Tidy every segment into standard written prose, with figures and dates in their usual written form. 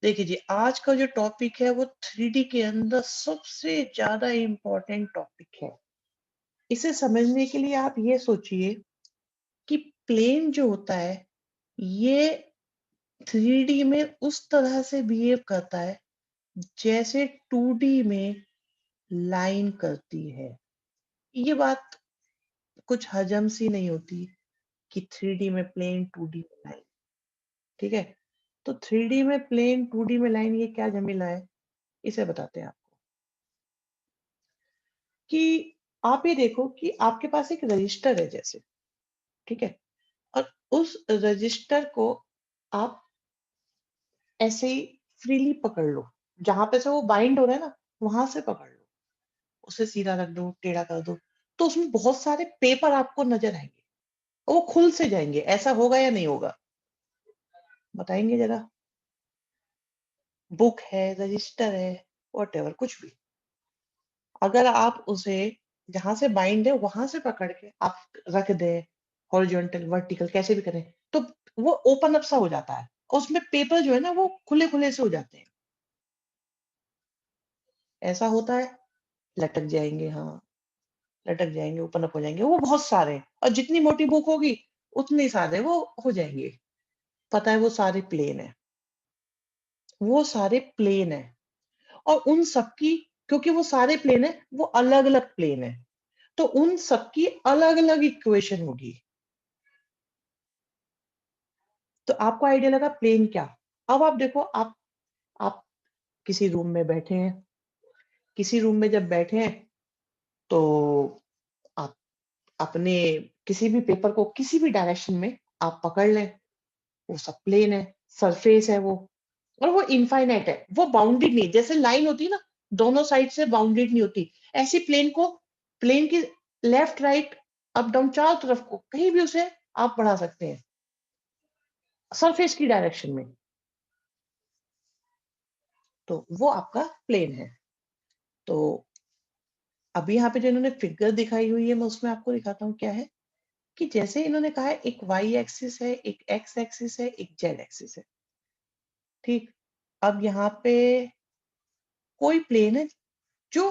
देखिए जी, आज का जो टॉपिक है वो 3D के अंदर सबसे ज़्यादा इम्पोर्टेंट टॉपिक है। इसे समझने के लिए आप ये सोचिए कि प्लेन जो होता है, ये 3D में उस तरह से बिहेव करता है, जैसे 2D में लाइन करती है। ये बात कुछ हजम सी नहीं होती कि 3D में प्लेन, 2D में लाइन, ठीक है? तो 3D में प्लेन, 2D में लाइन ये क्या झमेला है? इसे बताते हैं आपको। कि आप ये देखो कि आपके पास एक रजिस्टर है जैसे, ठीक है? और उस रजिस्टर को आप ऐसे ही फ्रीली पकड़ लो। जहाँ पे से वो बाइंड हो रहा है ना, वहाँ से पकड़ लो। उसे सीधा रख दो, टेढ़ा कर दो, तो उसमें बहुत सारे पेपर आपको नज़र आएँगे। और वो खुल से जाएँगे। ऐसा होगा या नहीं होगा? बताएँगे ज़रा? बुक है, रजिस्टर है, व्हाटएवर कुछ भी। अगर आप उसे जहाँ से बाइंड है वहाँ से पकड़ के आप रख दें, हॉरिज़ॉन्टल, वर्टिकल कैसे भी करें, तो वो ओपन अप सा हो जाता है। और उसमें पेपर जो है ना वो खुले-खुले से हो जाते हैं। ऐसा होता है? लटक जाएँगे, हाँ, लटक जाएँगे, ओपन अप हो जाएँगे। वो बहुत सारे हैं और जितनी मोटी बुक होगी, उतने सारे वो हो जाएँगे। पता है वो सारे प्लेन हैं। वो सारे प्लेन हैं और उन सबकी क्योंकि वो सारे प्लेन हैं, वो अलग-अलग प्लेन हैं। तो उन सबकी अलग-अलग इक्वेशन होगी। तो आपको आइडिया लगा प्लेन क्या? अब आप देखो आप किसी रूम में बैठे हैं, किसी रूम में जब बैठे हैं, तो आप अपने किसी भी पेपर को किसी भी डायरेक्शन में आप पकड़ लें, वो सब प्लेन है, सरफेस है वो और वो इनफाइनाइट है, वो बाउंडेड नहीं है। जैसे लाइन होती है ना, दोनों साइड से बाउंडेड नहीं होती, ऐसे प्लेन की लेफ्ट, राइट, अप, डाउन चारों तरफ को कहीं भी उसे आप बढ़ा सकते हैं, सरफेस की डायरेक्शन में। तो वो आपका प्लेन है। तो अभी यहाँ पे जो इन्होंने फिगर दिखाई हुई है, मैं उसमें आपको दिखाता हूँ क्या है, कि जैसे इन्होंने कहा है एक वाई एक्सिस है, एक एक्स एक्सिस है, एक जेड एक्सिस है, ठीक? अब यहाँ पे कोई प्लेन है जो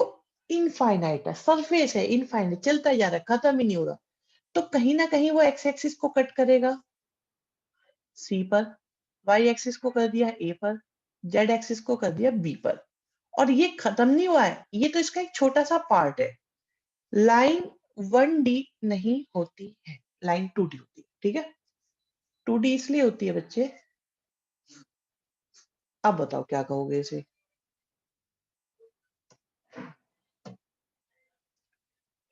इनफाइनाइट है, सरफेस है, इनफाइनाइट चलता ही जा रहा है, खत्म ही नहीं हो रहा। तो कहीं न कहीं वो एक्स एक्सिस को कट करेगा सी पर, वाई एक्सिस को कर दिया ए पर, जेड एक्सिस को कर दिया बी पर। और ये खत्म नहीं हुआ है, ये तो इसका एक छोटा-सा पार्ट है। लाइन 1D नहीं होती है, लाइन 2D होती है, ठीक है? 2D इसलिए होती है बच्चे, अब बताओ क्या कहोगे इसे?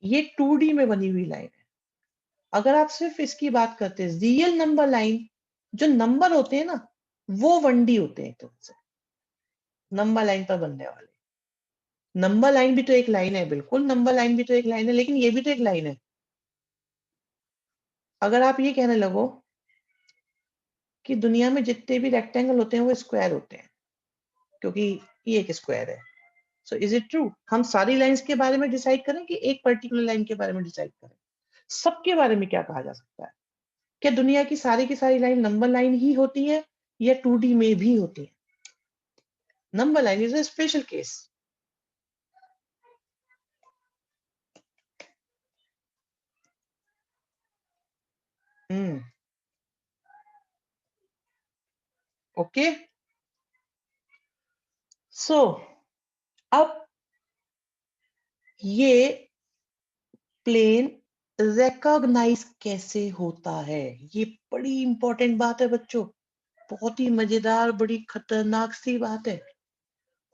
ये 2D में बनी हुई लाइन है। अगर आप सिर्फ इसकी बात करते हैं, रियल नंबर लाइन, जो नंबर होते हैं ना, वो 1D होते हैं एक तरह से, नंबर लाइन पर बनने वाले। नंबर लाइन भी तो एक लाइन है, बिल्कुल नंबर लाइन भी तो एक लाइन है, लेकिन ये भी तो एक लाइन है। अगर आप ये कहने लगो कि दुनिया में जितने भी रेक्टेंगल होते हैं वो स्क्वायर होते हैं, क्योंकि ये एक स्क्वायर है। So is it true? हम सारी लाइंस के बारे में डिसाइड करें कि एक पर्टिकुलर लाइन के बारे में डिसाइड करें? सबके बारे में क्या कहा जा सकता है? क्या दुनिया की सारी लाइन नंबर लाइन ही होती है या 2D में भी होती है? Number line is a special case. Hmm, okay. So अब ये प्लेन रिकॉग्नाइज कैसे होता है? ये बड़ी इंपॉर्टेंट बात है बच्चों, बहुत ही मजेदार, बड़ी खतरनाक सी बात है।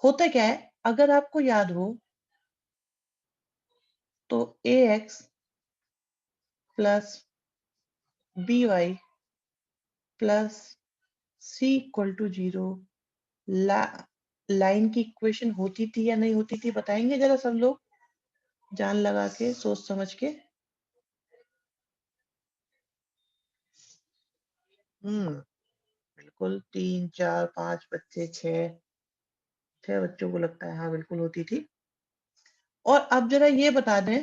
होता क्या है, अगर आपको याद हो तो ax plus by plus c equal to 0 line की इक्वेशन होती थी या नहीं होती थी? बताएंगे जरा सब लोग, जान लगा के, सोच समझ के। हम्म, बिल्कुल 3 4 5 बच्चे, 6 बच्चों को लगता है हाँ बिल्कुल होती थी। और अब जरा ये बता दें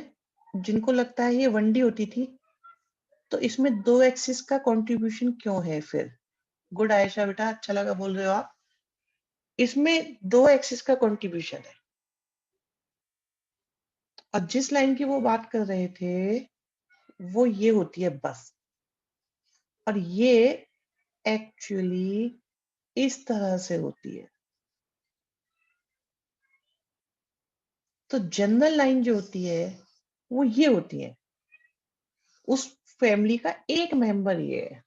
जिनको लगता है ये 1D होती थी, तो इसमें 2 एक्सिस का कंट्रीब्यूशन क्यों है फिर? गुड आयशा बेटा, अच्छा लगा बोल रहे हो आप। इसमें 2 एक्सिस का कंट्रीब्यूशन है। और जिस लाइन की वो बात कर रहे थे, वो ये होती है बस। और ये एक्चुअली इस तरह से होती है। तो जनरल लाइन जो होती है, वो ये होती है। उस फैमिली का एक मेंबर ये है।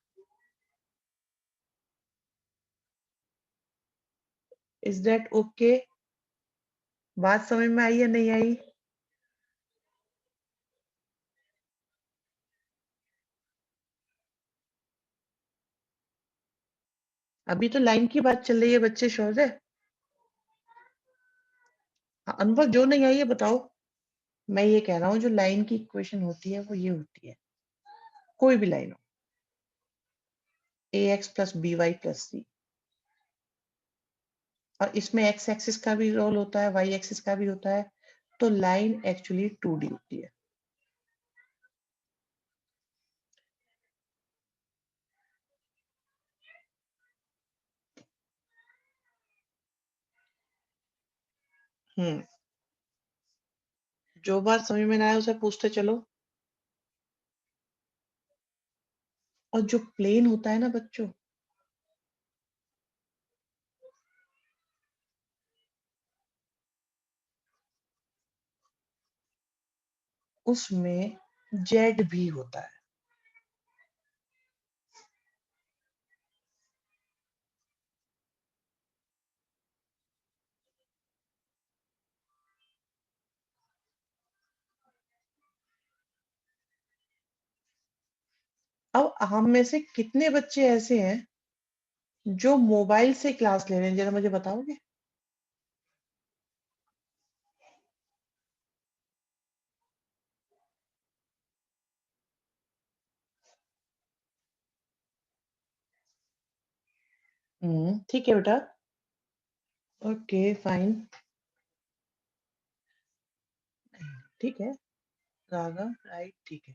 Is that okay? बात समझ में आई या नहीं आई? अभी तो लाइन की बात चल रही है बच्चे, शौर्य। हाँ, अनुभव जो नहीं आई है बताओ। मैं ये कह रहा हूँ जो लाइन की इक्वेशन होती है वो ये होती है। कोई भी लाइन हो, ax plus B Y plus C. और इसमें एक्स एक्सिस का भी रोल होता है, वाई एक्सिस का भी होता है। तो लाइन एक्चुअली 2D होती है। हम्म। जो बात समझ में ना आए उसे पूछते चलो। और जो प्लेन होता है ना बच्चों, उसमें जेड भी होता है। अब हम में से कितने बच्चे ऐसे हैं जो मोबाइल से क्लास ले रहे हैं, जरा मुझे बताओगे? ठीक है बेटा। Okay fine. ठीक है। राघव राइट, ठीक है।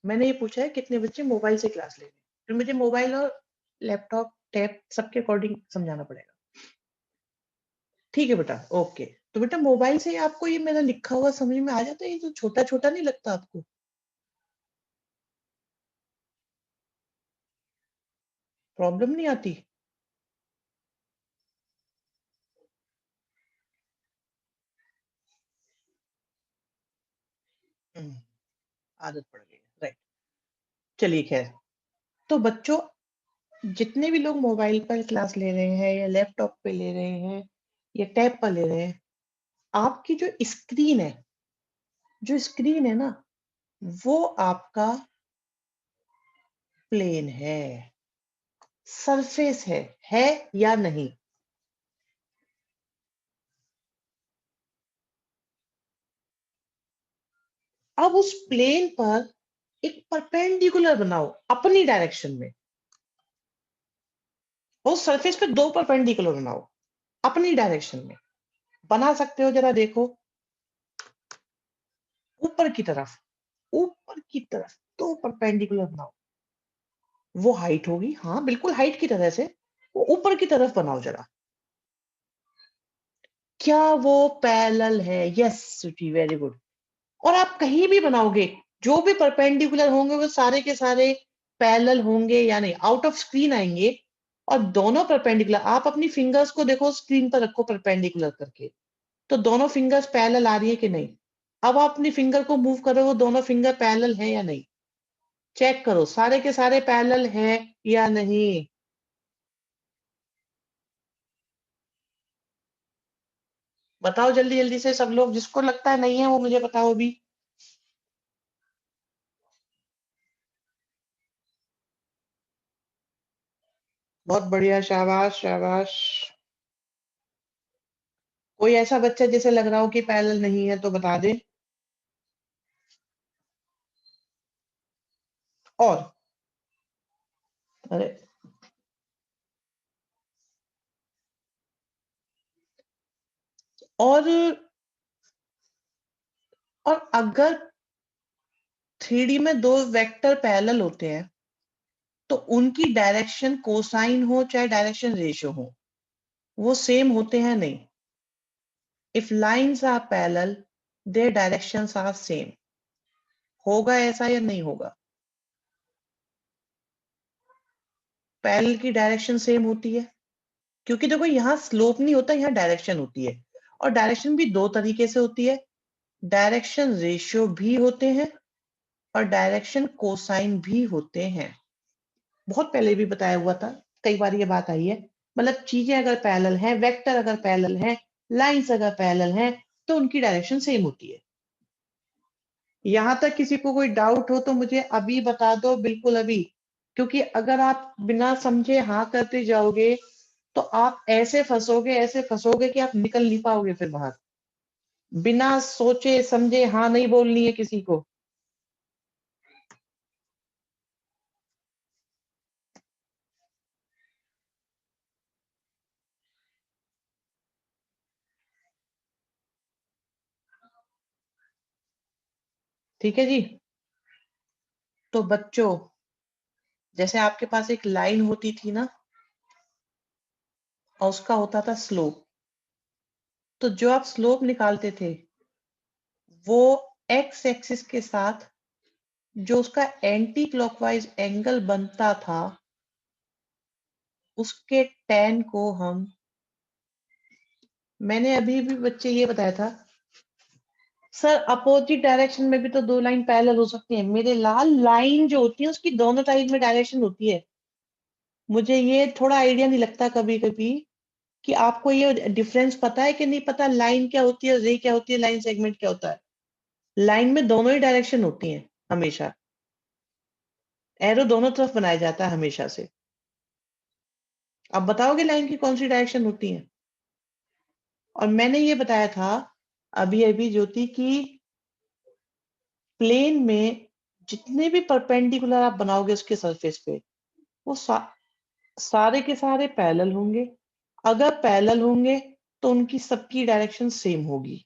मैंने ये पूछा है कितने बच्चे मोबाइल से क्लास ले रहे हैं, फिर मुझे मोबाइल और लैपटॉप टैब सबके अकॉर्डिंग समझाना पड़ेगा। ठीक है बेटा, ओके। तो बेटा मोबाइल से आपको ये मेरा लिखा हुआ समझ में आ जाता है? ये तो छोटा छोटा नहीं लगता आपको? प्रॉब्लम नहीं आती? हम्म, आदत पड़ गई, राइट। चलिए खैर। तो बच्चों, जितने भी लोग मोबाइल पर क्लास ले रहे हैं या लैपटॉप पे ले रहे हैं या टैब पर ले रहे हैं, आपकी जो स्क्रीन है, जो स्क्रीन है ना, वो आपका प्लेन है, सरफेस है या नहीं? अब उस प्लेन पर एक परपेंडिकुलर बनाओ अपनी डायरेक्शन में। उस सरफेस पे 2 परपेंडिकुलर बनाओ अपनी डायरेक्शन में। बना सकते हो? जरा देखो। ऊपर की तरफ, ऊपर की तरफ 2 परपेंडिकुलर बनाओ। वो हाइट होगी, हाँ बिल्कुल हाइट की तरह से। वो ऊपर की तरफ बनाओ जरा। क्या वो पैरेलल है? यस सुटी, वेरी गुड। और आप कहीं भी बनाओगे, जो भी परपेंडिकुलर होंगे वो सारे के सारे पैरेलल होंगे या नहीं, आउट ऑफ स्क्रीन आएंगे। और दोनों परपेंडिकुलर, आप अपनी फिंगर्स को देखो, स्क्रीन पर रखो परपेंडिकुलर करके, तो दोनों फिंगर्स पैरेलल आ रही है कि नहीं? अब आप अपनी फिंगर को मूव करो, वो दोनों फिंगर पैरेलल है या नहीं? चेक करो, सारे के सारे पैरेलल है या नहीं? बताओ जल्दी जल्दी से सब लोग, जिसको लगता है नहीं है वो मुझे बताओ अभी। बहुत बढ़िया, शाबाश शाबाश। कोई ऐसा बच्चा जिसे लग रहा हो कि पैरेलल नहीं है तो बता दे। और अरे, और और अगर 3D में 2 वेक्टर पैरेलल होते हैं तो उनकी डायरेक्शन कोसाइन हो चाहे डायरेक्शन रेशियो हो, वो सेम होते हैं नहीं। If lines are parallel their directions are same. होगा ऐसा या नहीं होगा? पैरेलल की डायरेक्शन सेम होती है, क्योंकि देखो यहाँ स्लोप नहीं होता, यहाँ डायरेक्शन होती है। और डायरेक्शन भी दो तरीके से होती है, डायरेक्शन रेशियो भी होते हैं और डायरेक्शन कोसाइन भी होते हैं। बहुत पहले भी बताया हुआ था, कई बार ये बात आई है। मतलब चीजें अगर पैरेलल हैं, वेक्टर अगर पैरेलल हैं, लाइंस अगर पैरेलल हैं, तो उनकी डायरेक्शन सेम होती है। यहां तक किसी को कोई डाउट हो तो मुझे अभी बता दो, बिल्कुल अभी। क्योंकि अगर आप बिना समझे हाँ करते जाओगे तो आप ऐसे फंसोगे कि आप निकल नहीं पाओगे फिर बाहर। बिना सोचे समझे हाँ नहीं बोलनी है किसी को। ठीक है जी। तो बच्चों, जैसे आपके पास एक लाइन होती थी ना, और उसका होता था स्लोप। तो जो आप स्लोप निकालते थे, वो एक्स एक्सिस के साथ जो उसका एंटी क्लॉकवाइज एंगल बनता था, उसके tan को हम, मैंने अभी भी बच्चे ये बताया था, सर अपोजिट डायरेक्शन में भी तो दो लाइन पैरेलल हो सकती है। मेरे लाल, लाइन जो होती है उसकी दोनों साइड में डायरेक्शन होती है। मुझे ये थोड़ा आइडिया नहीं लगता कभी कभी कि आपको ये डिफरेंस पता है कि नहीं पता, लाइन क्या होती है, रे क्या होती है, लाइन सेगमेंट क्या होता है। लाइन में दोनों ही डायरेक्शन होती हैं हमेशा, एरो दोनों तरफ बनाया जाता है हमेशा से। आप बताओगे लाइन की कौन सी डायरेक्शन होती है? और मैंने ये बताया था अभी अभी ज्योति की, प्लेन में जितने भी परपेंडिकुलर आप बनाओगे उसके सरफेस पे, वो सारे के सारे पैरेलल होंगे। अगर पैरेलल होंगे तो उनकी सबकी डायरेक्शन सेम होगी,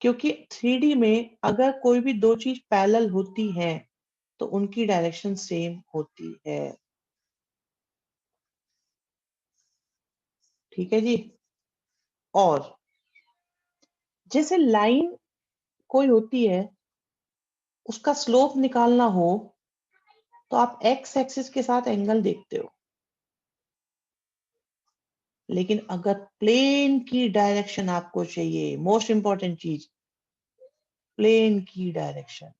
क्योंकि 3D में अगर कोई भी दो चीज पैरेलल होती है तो उनकी डायरेक्शन सेम होती है। ठीक है जी। और जैसे लाइन कोई होती है, उसका स्लोप निकालना हो तो आप एक्स एक्सिस के साथ एंगल देखते हो। लेकिन अगर प्लेन की डायरेक्शन आपको चाहिए, मोस्ट इंपॉर्टेंट चीज, प्लेन की डायरेक्शन,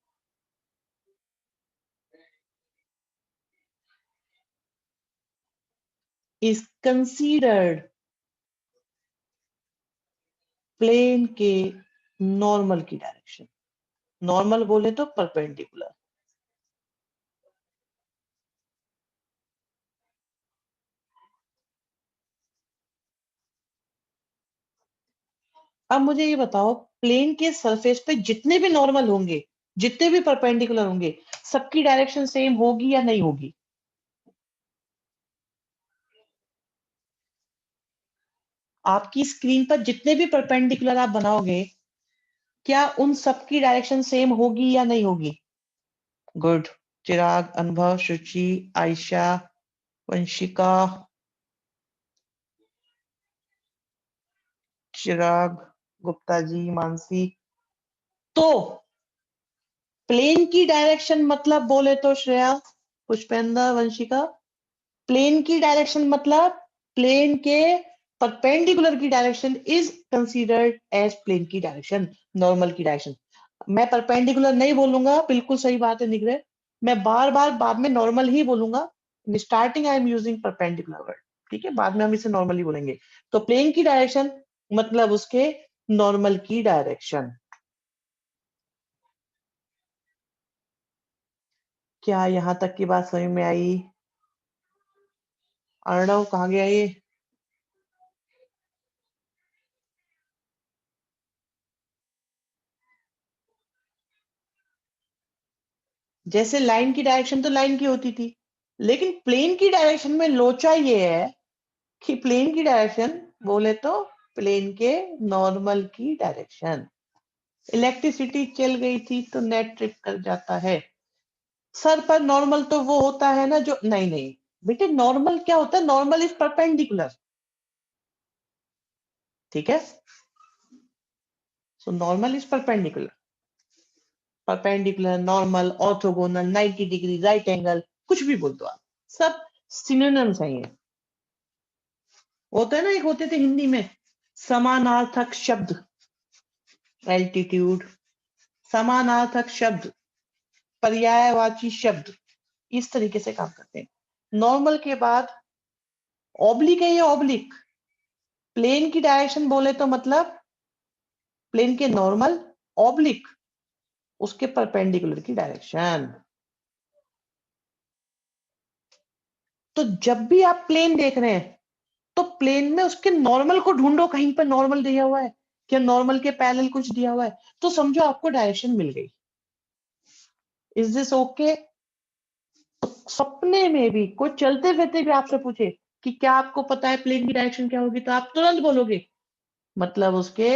इज कंसीडर्ड प्लेन के नॉर्मल की डायरेक्शन। नॉर्मल बोले तो परपेंडिकुलर। अब मुझे ये बताओ, प्लेन के सरफेस पे जितने भी नॉर्मल होंगे, जितने भी परपेंडिकुलर होंगे, सबकी डायरेक्शन सेम होगी या नहीं होगी? आपकी स्क्रीन पर जितने भी परपेंडिकुलर आप बनाओगे, क्या उन सबकी डायरेक्शन सेम होगी या नहीं होगी? गुड। चिराग, अनुभव, शुचि, आयशा, वंशिका, चिराग, गुप्ता जी, मानसी। तो प्लेन की डायरेक्शन मतलब बोले तो श्रेया, पुष्पेंद्र, वंशिका, प्लेन की डायरेक्शन मतलब प्लेन के परपेंडिकुलर की direction is considered as plane की डायरेक्शन, नॉर्मल की डायरेक्शन। मैं परपेंडिकुलर नहीं बोलूंगा, बिल्कुल सही बात है निग्रह। मैं बार बार बाद में नॉर्मल ही बोलूंगा। Starting I am using perpendicular word, ठीक है, बाद में हम इसे नॉर्मली बोलेंगे। तो प्लेन की डायरेक्शन मतलब उसके नॉर्मल की डायरेक्शन। क्या यहां तक की बात समझ में आई? अर्णव कहाँ गया ये? जैसे लाइन की डायरेक्शन तो लाइन की होती थी, लेकिन प्लेन की डायरेक्शन में लोचा ये है कि प्लेन की डायरेक्शन बोले तो प्लेन के नॉर्मल की डायरेक्शन। इलेक्ट्रिसिटी चल गई थी तो नेट ट्रिप कर जाता है। सर पर नॉर्मल तो वो होता है ना जो, नहीं नहीं बेटे, नॉर्मल क्या होता है? Normal is perpendicular. ठीक है। So normal is perpendicular, normal, orthogonal, 90 degree, right angle, कुछ भी बोल दो आप, सब सिनोनिम्स हैं ये। होता है ना, एक होते थे हिंदी में समानार्थक शब्द, एल्टीट्यूड, समानार्थक शब्द, पर्यायवाची शब्द, इस तरीके से काम करते हैं। नॉर्मल के बाद ऑब्लिक है, ये ऑब्लिक प्लेन की डायरेक्शन बोले तो मतलब प्लेन के नॉर्मल, ऑब्लिक उसके परपेंडिकुलर की डायरेक्शन। तो जब भी आप प्लेन देख रहे हैं तो प्लेन में उसके नॉर्मल को ढूंढो, कहीं पर नॉर्मल दिया हुआ है क्या, नॉर्मल के पैरेलल कुछ दिया हुआ है, तो समझो आपको डायरेक्शन मिल गई। Is this okay? सपने में भी कोई चलते फिरते भी आपसे पूछे कि क्या आपको पता है प्लेन की डायरेक्शन क्या होगी, तो आप तुरंत बोलोगे मतलब उसके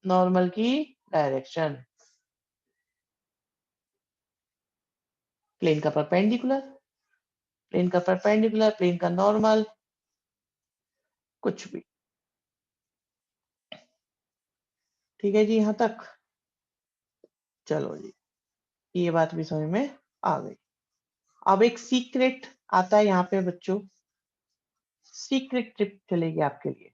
नॉर्मल की डायरेक्शन, प्लेन का परपेंडिकुलर, प्लेन का परपेंडिकुलर, प्लेन का नॉर्मल, कुछ भी। ठीक है जी, यहां तक चलो जी, ये बात भी समझ में आ गई। अब एक सीक्रेट आता है यहाँ पे बच्चों, सीक्रेट टिप चलेगी आपके लिए।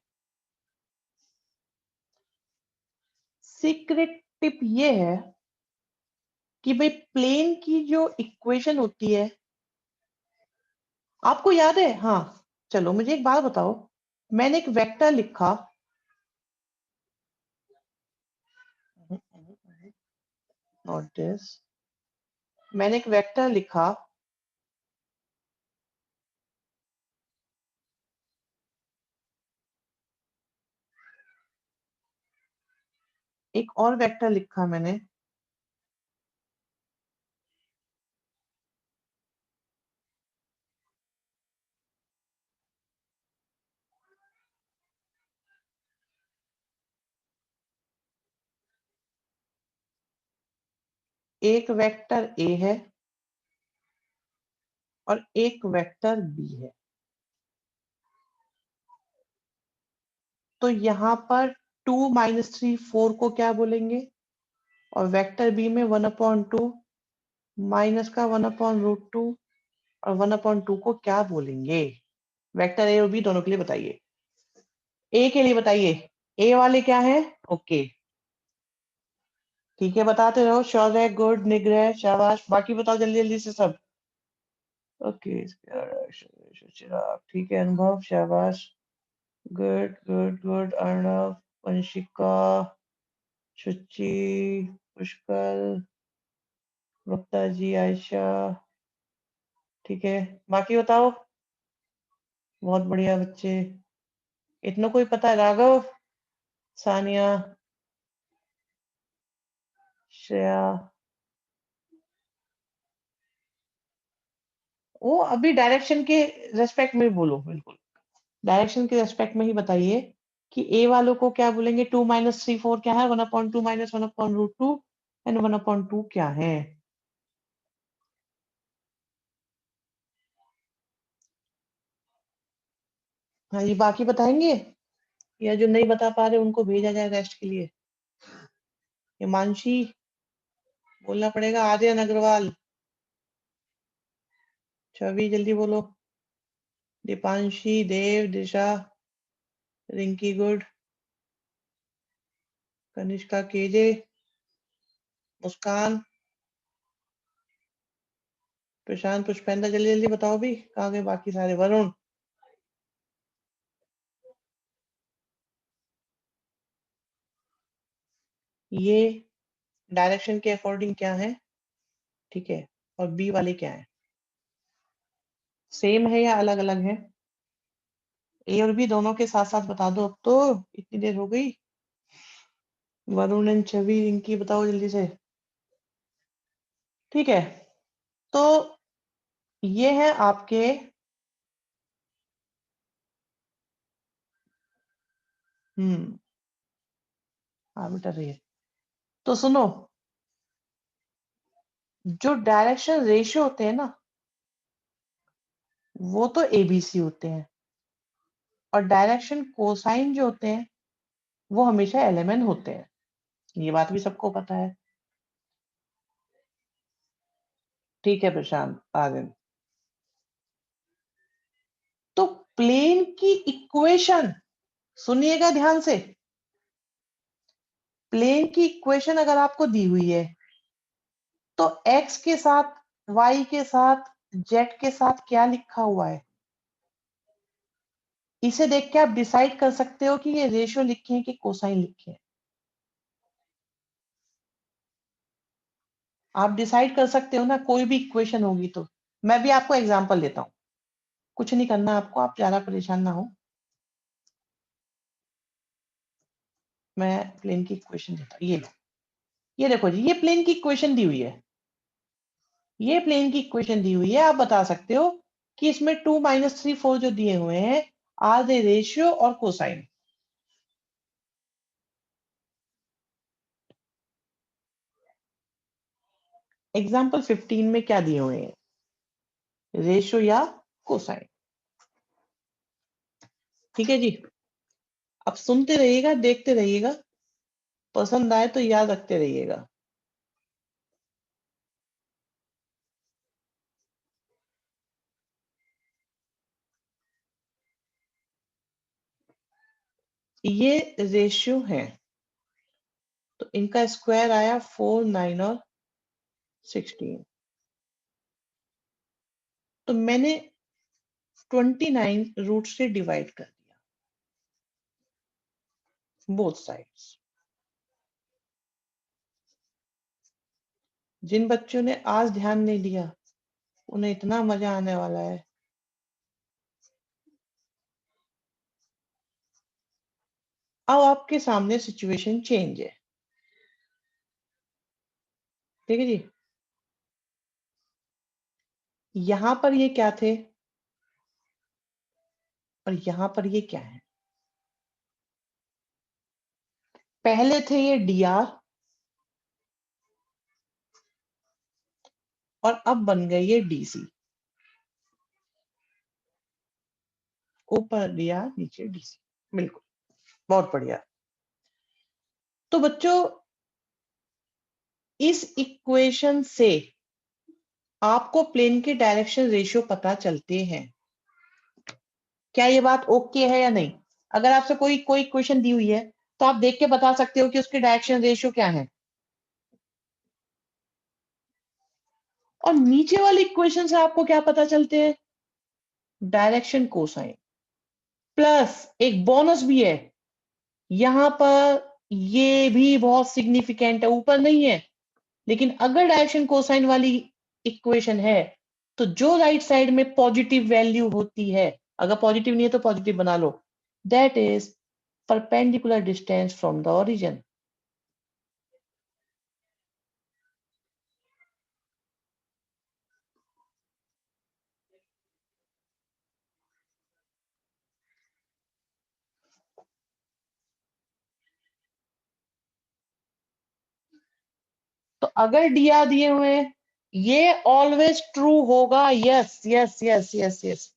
सीक्रेट टिप ये है कि भाई प्लेन की जो इक्वेशन होती है, आपको याद है? हाँ, चलो मुझे एक बात बताओ, मैंने एक वेक्टर लिखा, नॉट दिस, मैंने एक वेक्टर लिखा, एक और वेक्टर लिखा मैंने, एक वेक्टर ए है और एक वेक्टर बी है। तो यहाँ पर 2 - 3 4 को क्या बोलेंगे, और वेक्टर बी में 1/2 माइनस का 1/√2 और 1/2 को क्या बोलेंगे? वेक्टर ए और बी दोनों के लिए बताइए। ए के लिए बताइए, ए वाले क्या है? ओके, ठीक है, बताते रहो, श्योर है, गुड, निग्रह, शाबाश, बाकी बताओ जल्दी जल्दी से सब। ओके, चिराग, ठीक है, अनुभव, शाबाश, good good good, Arnav, Vanshika, Shuchi, Pushkar, Gupta ji, Ayesha, ठीक है, बाकी बताओ। बहुत बढ़िया बच्चे, इतना कोई पता है? राघव, सानिया, श्रेया, वो अभी डायरेक्शन के रेस्पेक्ट में बोलो, बिल्कुल डायरेक्शन के रेस्पेक्ट में ही बताइए कि ए वालों को क्या बोलेंगे, 2 - 3 4 क्या है, 1/2 माइनस 1/√2 एंड 1/2 क्या है? हाँ जी, बाकी बताएंगे या जो नहीं बता पा रहे उनको भेजा जाए रेस्ट के लिए? हिमांशी, बोलना पड़ेगा, आर्यन अग्रवाल, छवि जल्दी बोलो, दीपांशी, देव, दिशा, रिंकी गुड, कनिष्का, केजे, मुस्कान, प्रशांत, पुष्पेंद्र, जल्दी जल्दी बताओ भी, कहाँ गए बाकी सारे? वरुण, ये डायरेक्शन के अकॉर्डिंग क्या है, ठीक है, और बी वाले क्या है, सेम है या अलग अलग है? ए और बी दोनों के साथ साथ बता दो, अब तो इतनी देर हो गई। वरुण एंड छवि, रिंकी, बताओ जल्दी से। ठीक है, तो ये है आपके हाँ बेटा रही है, तो सुनो, जो डायरेक्शन रेशियो होते हैं ना, वो तो एबीसी होते हैं, और डायरेक्शन कोसाइन जो होते हैं वो हमेशा LMN होते हैं, ये बात भी सबको पता है। ठीक है प्रशांत, आगे। तो प्लेन की इक्वेशन सुनिएगा ध्यान से, प्लेन की इक्वेशन अगर आपको दी हुई है तो x के साथ, y के साथ, z के साथ क्या लिखा हुआ है, इसे देख के आप डिसाइड कर सकते हो कि ये रेशियो लिखे हैं कि कोसाइन लिखे हैं। आप डिसाइड कर सकते हो ना, कोई भी इक्वेशन होगी तो। मैं भी आपको एग्जांपल देता हूं, कुछ नहीं करना आपको, आप ज्यादा परेशान ना हो। मैं प्लेन की इक्वेशन देता हूं, ये लो, ये देखो जी, ये प्लेन की इक्वेशन दी हुई है, ये प्लेन की इक्वेशन दी हुई है। आप बता सकते हो कि इसमें 2 - 3 4 जो दिए हुए हैं, आर दे रेशियो और कोसाइन। एग्जाम्पल 15 में क्या दिए हुए हैं, रेशियो या कोसाइन। ठीक है जी, अब सुनते रहिएगा, देखते रहिएगा, पसंद आए तो याद रखते रहिएगा। ये रेशियो है, तो इनका स्क्वायर आया 4 9 और 16। तो मैंने 29 रूट से डिवाइड कर दिया बोथ साइड्स। जिन बच्चों ने आज ध्यान नहीं दिया उन्हें इतना मजा आने वाला है। अब आपके सामने सिचुएशन चेंज है। ठीक है जी, यहां पर ये क्या थे और यहां पर ये क्या है। पहले थे ये dr और अब बन गए ये dc। ऊपर dr नीचे dc, बिल्कुल, बहुत बढ़िया। तो बच्चों, इस इक्वेशन से आपको प्लेन के डायरेक्शन रेशियो पता चलते हैं। क्या ये बात ओके है या नहीं? अगर आपसे कोई कोई इक्वेशन दी हुई है तो आप देख के बता सकते हो कि उसके डायरेक्शन रेशियो क्या है। और नीचे वाली इक्वेशन से आपको क्या पता चलते हैं, डायरेक्शन कोसाइन। प्लस एक बोनस भी है यहां पर, ये भी बहुत सिग्निफिकेंट है, ऊपर नहीं है, लेकिन अगर डायरेक्शन कोसाइन वाली इक्वेशन है तो जो राइट साइड में पॉजिटिव वैल्यू होती है, अगर पॉजिटिव नहीं है तो पॉजिटिव बना लो, that is perpendicular distance from the origin. तो अगर डीआर दिए हुए हैं, ये ऑलवेज ट्रू होगा। Yes yes yes yes yes.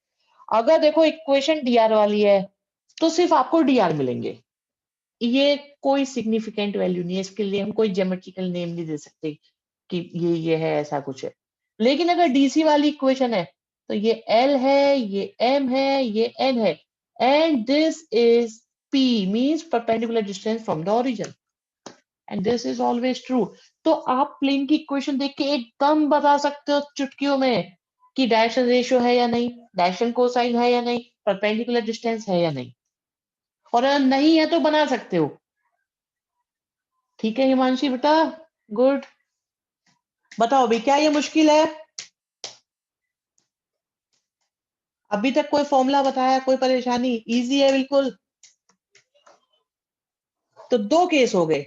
अगर देखो इक्वेशन डीआर वाली है तो सिर्फ आपको डीआर मिलेंगे, ये कोई सिग्निफिकेंट वैल्यू नहीं है, इसके लिए हम कोई ज्योमेट्रिकल नेम नहीं दे सकते कि ये है, ऐसा कुछ है। लेकिन अगर डीसी वाली इक्वेशन है तो ये एल है, ये एम है, ये एन है, and this is P, means perpendicular distance from the origin, and this is always true. तो आप प्लेन की इक्वेशन देख के एकदम बता सकते हो चुटकियों में कि डायरेक्शन रेशियो है या नहीं, डायरेक्शन कोसाइन है या नहीं, परपेंडिकुलर डिस्टेंस है या नहीं, और अगर नहीं है तो बना सकते हो। ठीक है हिमांशी बेटा, गुड। बताओ भी, क्या ये मुश्किल है? अभी तक कोई फॉर्मूला बताया, कोई परेशानी? इजी है बिल्कुल। तो दो केस हो गए,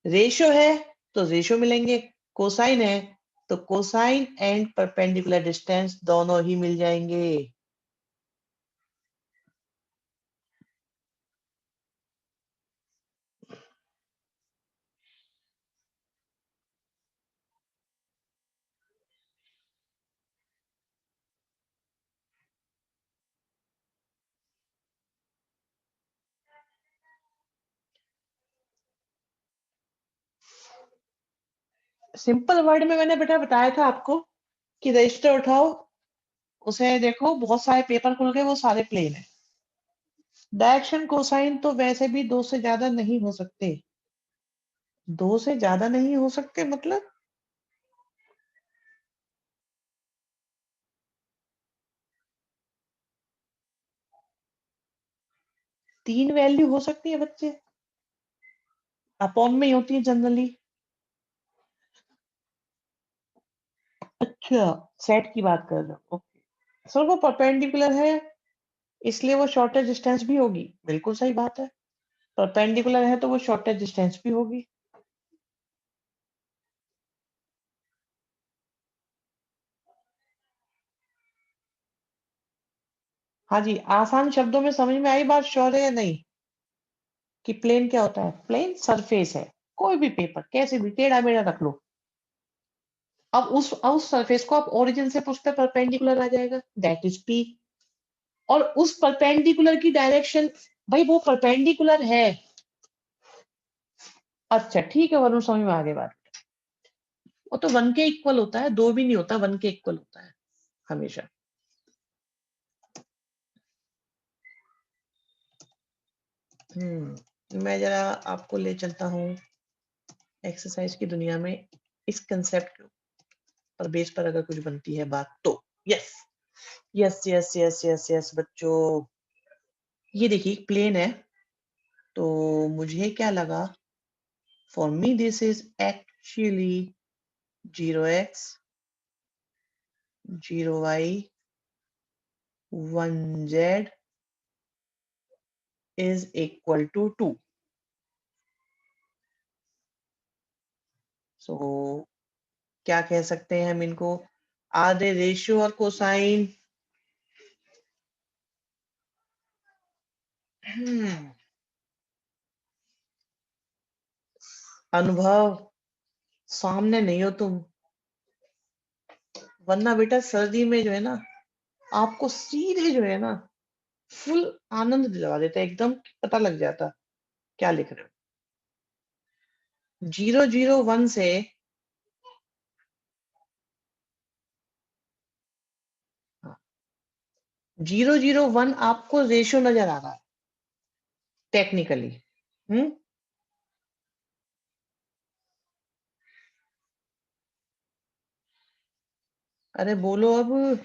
रेशियो है तो रेशियो मिलेंगे, कोसाइन है तो कोसाइन एंड परपेंडिकुलर डिस्टेंस दोनों ही मिल जाएंगे। सिंपल वर्ड में मैंने बेटा बताया था आपको कि रजिस्टर उठाओ, उसे देखो बहुत सारे पेपर खुल गए, वो सारे प्लेन है। डायरेक्शन कोसाइन तो वैसे भी 2 से ज्यादा नहीं हो सकते। 2 से ज्यादा नहीं हो सकते मतलब? तीन वैल्यू हो सकती है बच्चे, अपॉन में ही होती है जनरली। अच्छा, सेट की बात कर रहे हो, ओके। सर वो परपेंडिकुलर है, इसलिए वो शॉर्टेस्ट डिस्टेंस भी होगी, बिल्कुल सही बात है। परपेंडिकुलर है तो वो शॉर्टेस्ट डिस्टेंस भी होगी। हाँ जी, आसान शब्दों में समझ में आई बात श्योर है या नहीं? कि प्लेन क्या होता है? प्लेन सरफेस है, कोई भी पेपर कैसे भी टेढ़ा मेढ़ा रख लो, अब उस सरफेस को आप ओरिजिन से पूछते परपेंडिकुलर आ जाएगा, दैट इज पी। और उस परपेंडिकुलर की डायरेक्शन, भाई वो परपेंडिकुलर है। अच्छा ठीक है वरुण, समझ में आगे बात। वो तो 1 के इक्वल होता है, 2 भी नहीं होता, 1 के इक्वल होता है हमेशा। मैं जरा आपको ले चलता हूँ एक्सरसाइज की दुनिया में, इस कंसेप्ट पर बेस पर अगर कुछ बनती है बात तो। Yes yes yes yes yes yes बच्चों, ये देखिए प्लेन है, तो मुझे क्या लगा, for me this is actually 0x 0y 1z is equal to 2। सो क्या कह सकते हैं हम इनको, आधे रेशियो और कोसाइन। अनुभव, सामने नहीं हो तुम, वरना बेटा सर्दी में जो है ना, आपको सीधे जो है ना फुल आनंद दिलवा देता है, एकदम पता लग जाता क्या लिख रहे हो। 001 से 001 आपको रेशियो नजर आ रहा है टेक्निकली। हम्म अरे बोलो अब,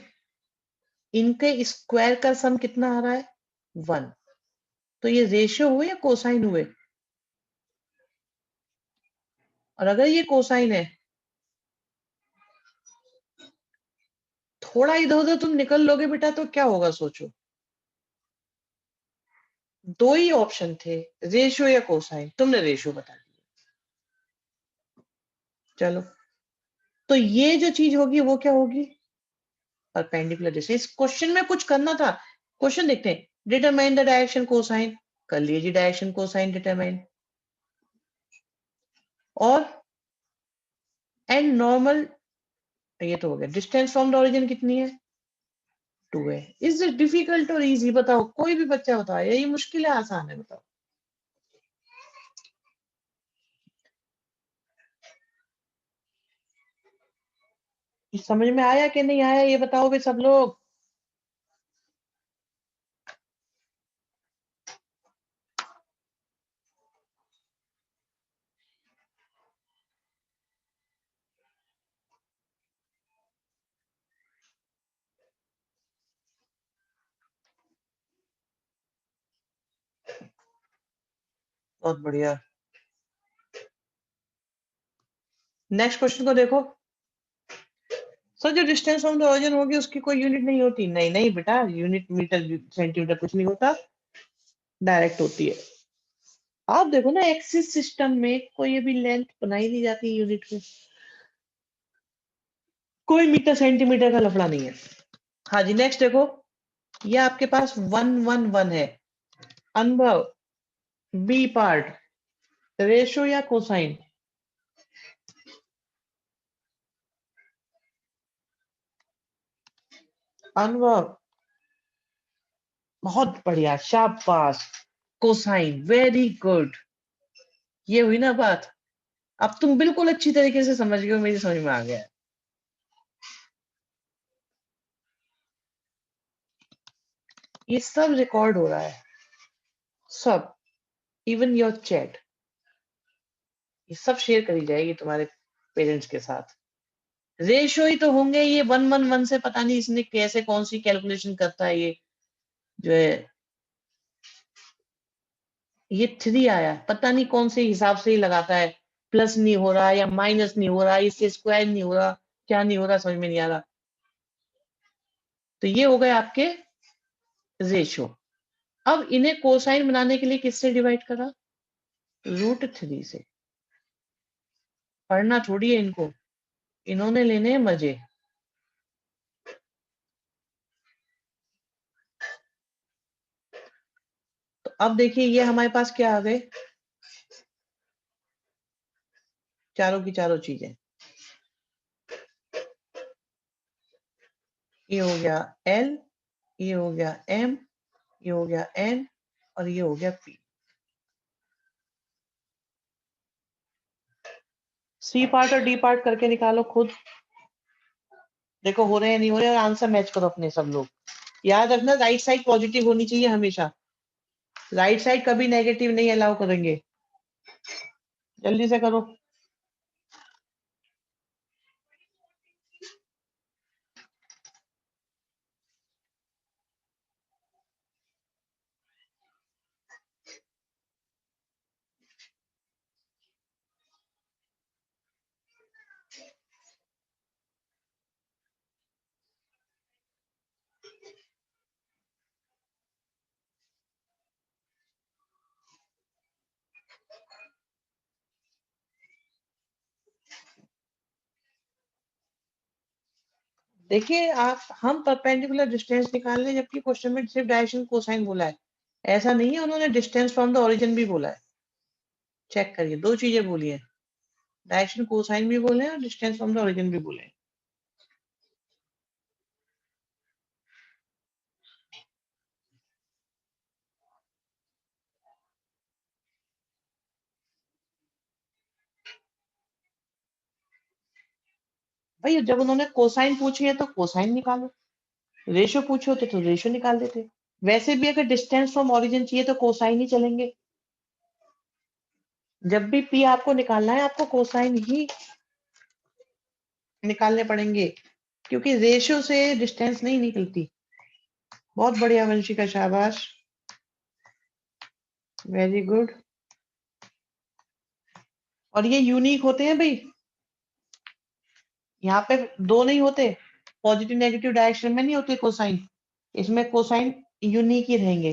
इनके स्क्वायर का सम कितना आ रहा है? 1। तो ये रेशियो हुए या कोसाइन हुए? और अगर ये कोसाइन है, थोड़ा इधर उधर तुम निकल लोगे बेटा तो क्या होगा सोचो। दो ही ऑप्शन थे, रेशियो या कोसाइन, तुमने रेशियो बता दिया। चलो, तो ये जो चीज होगी वो क्या होगी? Perpendicular distance. इस क्वेश्चन में कुछ करना था, क्वेश्चन देखते हैं। डिटरमाइन द डायरेक्शन कोसाइन, कर लीजिए डायरेक्शन कोसाइन डिटरमाइन। और एंड नॉर्मल, ये तो हो गया। डिस्टेंस फ्रॉम द ओरिजिन कितनी है? 2 है। इज इट डिफिकल्ट और इजी? बताओ, कोई भी बच्चा बताओ, ये मुश्किल है आसान है, बताओ। ये समझ में आया कि नहीं आया, ये बताओ भी सब लोग। बहुत बढ़िया। नेक्स्ट क्वेश्चन को देखो। सर जो डिस्टेंस फ्रॉम द ओरिजिन होगी उसकी कोई यूनिट नहीं होती? नहीं नहीं बेटा, यूनिट मीटर सेंटीमीटर कुछ नहीं होता, डायरेक्ट होती है। आप देखो ना, एक्सिस सिस्टम में कोई अभी लेंथ बनाई नहीं जाती यूनिट में, कोई मीटर सेंटीमीटर का लफड़ा नहीं है। हाँ जी, नेक्स्ट देखो, ये आपके पास 111 है। अनुभव, बी पार्ट, रेशो या कोसाइन? अनुभव, बहुत बढ़िया, शाबाश, कोसाइन, वेरी गुड। ये हुई ना बात। अब तुम बिल्कुल अच्छी तरीके से समझ गए हो, मेरी समझ में आ गया है। ये सब रिकॉर्ड हो रहा है, सब, इवन योर चैट, ये सब शेयर करी जाएगी तुम्हारे पेरेंट्स के साथ। रेशो ही तो होंगे ये 111 से, पता नहीं इसने कैसे कौन सी कैलकुलेशन करता है ये जो है, ये 3 आया, पता नहीं कौन से हिसाब से ही लगाता है, प्लस नहीं हो रहा या माइनस नहीं हो रहा, इससे स्क्वायर नहीं हो रहा, क्या नहीं हो रहा समझ में नहीं आ रहा। तो ये हो गए आपके रेशो। अब इन्हें कोसाइन बनाने के लिए किससे डिवाइड करा? √3 से। पढ़ना थोड़ी है इनको, इन्होंने लेने हैं मजे। तो अब देखिए ये हमारे पास क्या आ गए, चारों की चारों चीजें। ये हो गया L, ये हो गया M, ये हो गया N और ये हो गया P। C पार्ट और D पार्ट करके निकालो खुद, देखो हो रहे हैं नहीं हो रहे, और आंसर मैच करो अपने सब लोग। याद रखना राइट साइड पॉजिटिव होनी चाहिए हमेशा, राइट साइड कभी नेगेटिव नहीं अलाउ करेंगे। जल्दी से करो। देखिए आप, हम परपेंडिकुलर डिस्टेंस निकाल रहे हैं जबकि क्वेश्चन में सिर्फ डायरेक्शन कोसाइन बोला है, ऐसा नहीं है, उन्होंने डिस्टेंस फ्रॉम द ओरिजिन भी बोला है। चेक करिए, दो चीजें बोली है, डायरेक्शन कोसाइन भी बोले हैं और डिस्टेंस फ्रॉम द ओरिजिन भी बोले हैं। भाई जब उन्होंने कोसाइन पूछी है तो कोसाइन निकालो, रेशो पूछे होते तो रेशो निकाल देते। वैसे भी अगर डिस्टेंस फ्रॉम ओरिजिन चाहिए तो कोसाइन ही चलेंगे। जब भी पी आपको निकालना है आपको कोसाइन ही निकालने पड़ेंगे, क्योंकि रेशियो से डिस्टेंस नहीं निकलती। बहुत बढ़िया वंशिका, शाबाश, वेरी गुड। और ये यूनिक होते हैं भाई, यहाँ पे दो नहीं होते, पॉजिटिव नेगेटिव डायरेक्शन में नहीं होते कोसाइन, इसमें कोसाइन यूनिक ही रहेंगे,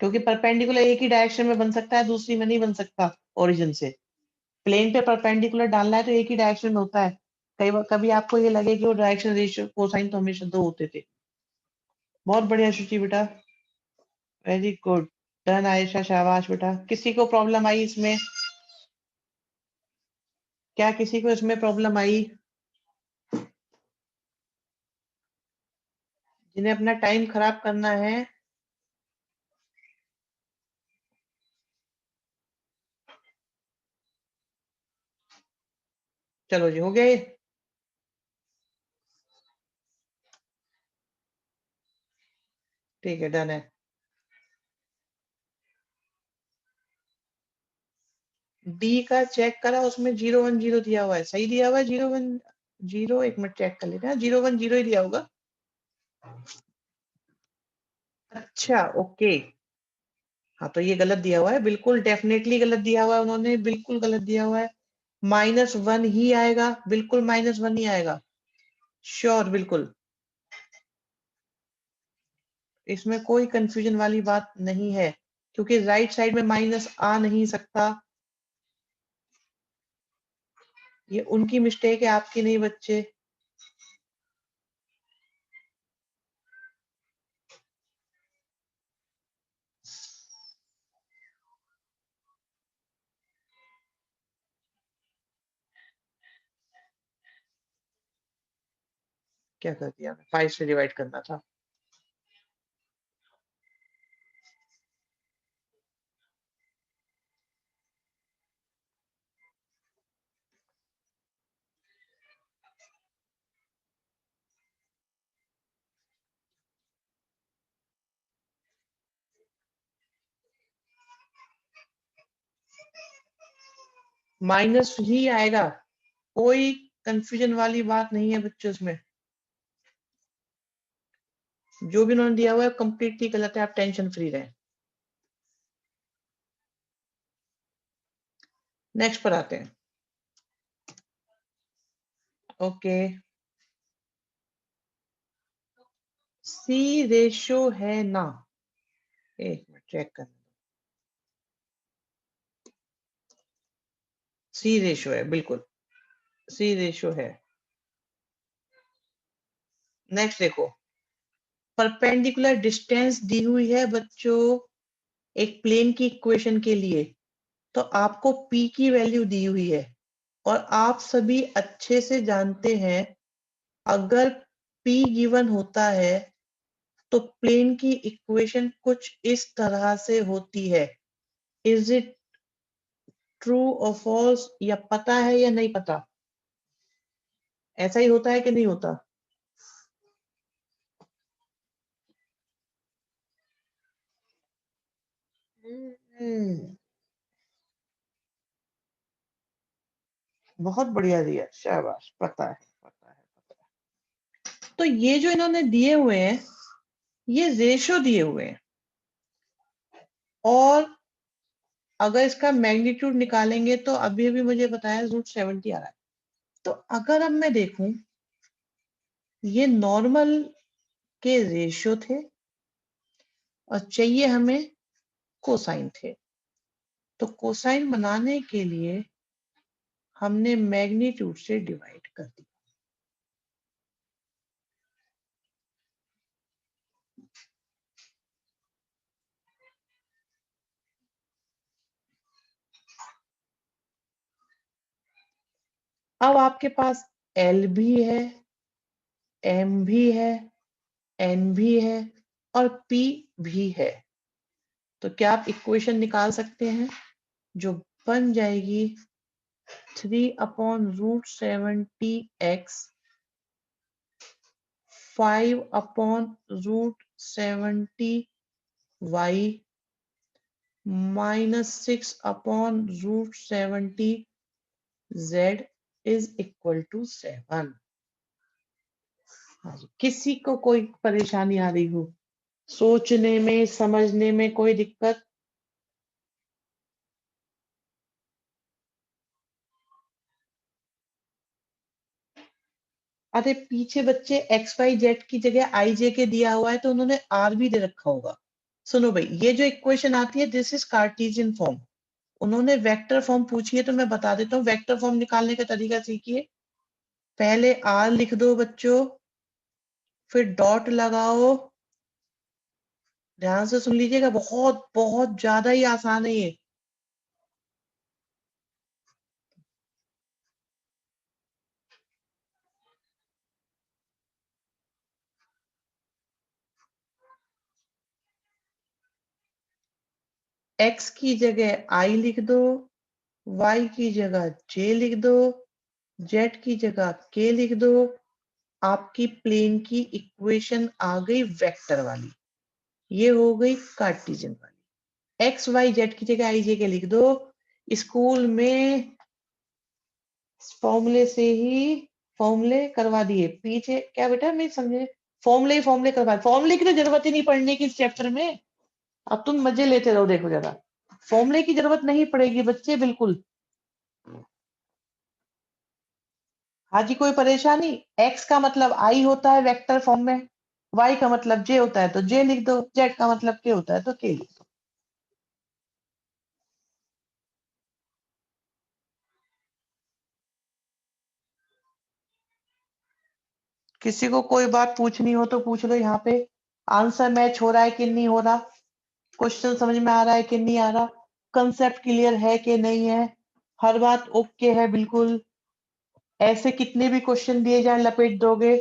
क्योंकि परपेंडिकुलर एक ही डायरेक्शन में बन सकता है, दूसरी में नहीं बन सकता ओरिजिन से। प्लेन पे परपेंडिकुलर डालना है तो एक ही डायरेक्शन में होता है, कई बार कभी आपको ये लगे कि वो डायरेक्शन रेशियो कोसाइन तो हमेशा दो होते थे। बहुत बढ़िया शुचि बेटा, वेरी गुड, डन आयशा, शाबाश बेटा। किसी को प्रॉब्लम आई इसमें? क्या किसी को इसमें प्रॉब्लम आई? जिन्हें अपना टाइम खराब करना है, चलो जी, हो गया ये। ठीक है, डन है। डी का चेक करा, उसमें 010 दिया हुआ है, सही दिया हुआ है 010। एक मिनट चेक कर लेते हैं, 010 ही दिया होगा। अच्छा, ओके। हाँ तो ये गलत दिया हुआ है, बिल्कुल डेफिनेटली गलत दिया हुआ है उन्होंने, बिल्कुल गलत दिया हुआ है। -1 ही आएगा, बिल्कुल -1 ही आएगा, श्योर, बिल्कुल। इसमें कोई कंफ्यूजन वाली बात नहीं है, क्योंकि राइट साइड में माइनस आ नहीं सकता। ये उनकी मिस्टेक है, आपकी नहीं बच्चे। क्या कर दिया, 5 से डिवाइड करना था। माइनस ही आएगा, कोई कंफ्यूजन वाली बात नहीं है बच्चों इसमें। जो भी उन्होंने दिया हुआ है कंप्लीटली गलत है, आप टेंशन फ्री रहें। नेक्स्ट पर आते हैं। ओके, सी रेशो है ना, एक मिनट चेक कर, सी रेशो है, बिल्कुल सी रेशो है। नेक्स्ट देखो, परपेंडिकुलर डिस्टेंस दी हुई है बच्चों एक प्लेन की इक्वेशन के लिए, तो आपको P की वैल्यू दी हुई है और आप सभी अच्छे से जानते हैं अगर P गिवन होता है तो प्लेन की इक्वेशन कुछ इस तरह से होती है। इज इट ट्रू और फॉल्स, या पता है या नहीं पता? ऐसा ही होता है कि नहीं होता? हम्म, बहुत बढ़िया दिया, शाबाश, पता है पता है पता है। तो ये जो इन्होंने दिए हुए हैं ये रेशो दिए हुए हैं, और अगर इसका मैग्नीट्यूड निकालेंगे तो अभी अभी मुझे बताया √70 आ रहा है। तो अगर अब मैं देखूं, ये नॉर्मल के रेशियो थे और चाहिए हमें कोसाइन थे, तो कोसाइन बनाने के लिए हमने मैग्नीट्यूड से डिवाइड कर दिया। अब आपके पास एल भी है, एम भी है, एन भी है और पी भी है, तो क्या आप इक्वेशन निकाल सकते हैं जो बन जाएगी 3/√70x 5/√70y minus 6/√70z is equal to 7। हाँ जी, किसी को कोई परेशानी आ रही हो, सोचने में समझने में कोई दिक्कत? अरे पीछे बच्चे एक्स वाई जेड की जगह आई जे के दिया हुआ है तो उन्होंने आर भी दे रखा होगा। सुनो भाई, ये जो इक्वेशन आती है दिस इज कार्टेशियन फॉर्म, उन्होंने वेक्टर फॉर्म पूछी है तो मैं बता देता हूँ वेक्टर फॉर्म निकालने का तरीका सीखिए। पहले आर लिख दो बच्चों, फिर डॉट लगाओ, ध्यान से सुन लीजिएगा, बहुत बहुत ज्यादा ही आसान है ये। एक्स की जगह आई लिख दो, वाई की जगह जे लिख दो, जेड की जगह के लिख दो, आपकी प्लेन की इक्वेशन आ गई वेक्टर वाली, ये हो गई कार्टेशियन वाली। एक्स वाई जेड की जगह आई जे के लिख दो। स्कूल में फॉर्मूले से ही फॉर्मूले करवा दिए, पीछे क्या बेटा नहीं समझे, फॉर्मूले ही फॉर्मूले करवा, फॉर्मूले की तो जरूरत ही नहीं पड़ने की इस चैप्टर में। अब तुम मजे लेते रहो, देखो जरा, फॉर्मूले की जरूरत नहीं पड़ेगी बच्चे, बिल्कुल। हाँ जी, कोई परेशानी? एक्स का मतलब आई होता है वेक्टर फॉर्म में, वाई का मतलब जे होता है तो जे लिख दो, जेड का मतलब के होता है तो के लिख दो। किसी को कोई बात पूछनी हो तो पूछ लो यहाँ पे, आंसर मैच हो रहा है कि नहीं हो रहा, क्वेश्चन समझ में आ रहा है कि नहीं आ रहा, कंसेप्ट क्लियर है कि नहीं है, हर बात ओके है बिल्कुल, ऐसे कितने भी क्वेश्चन दिए जाए लपेट दोगे।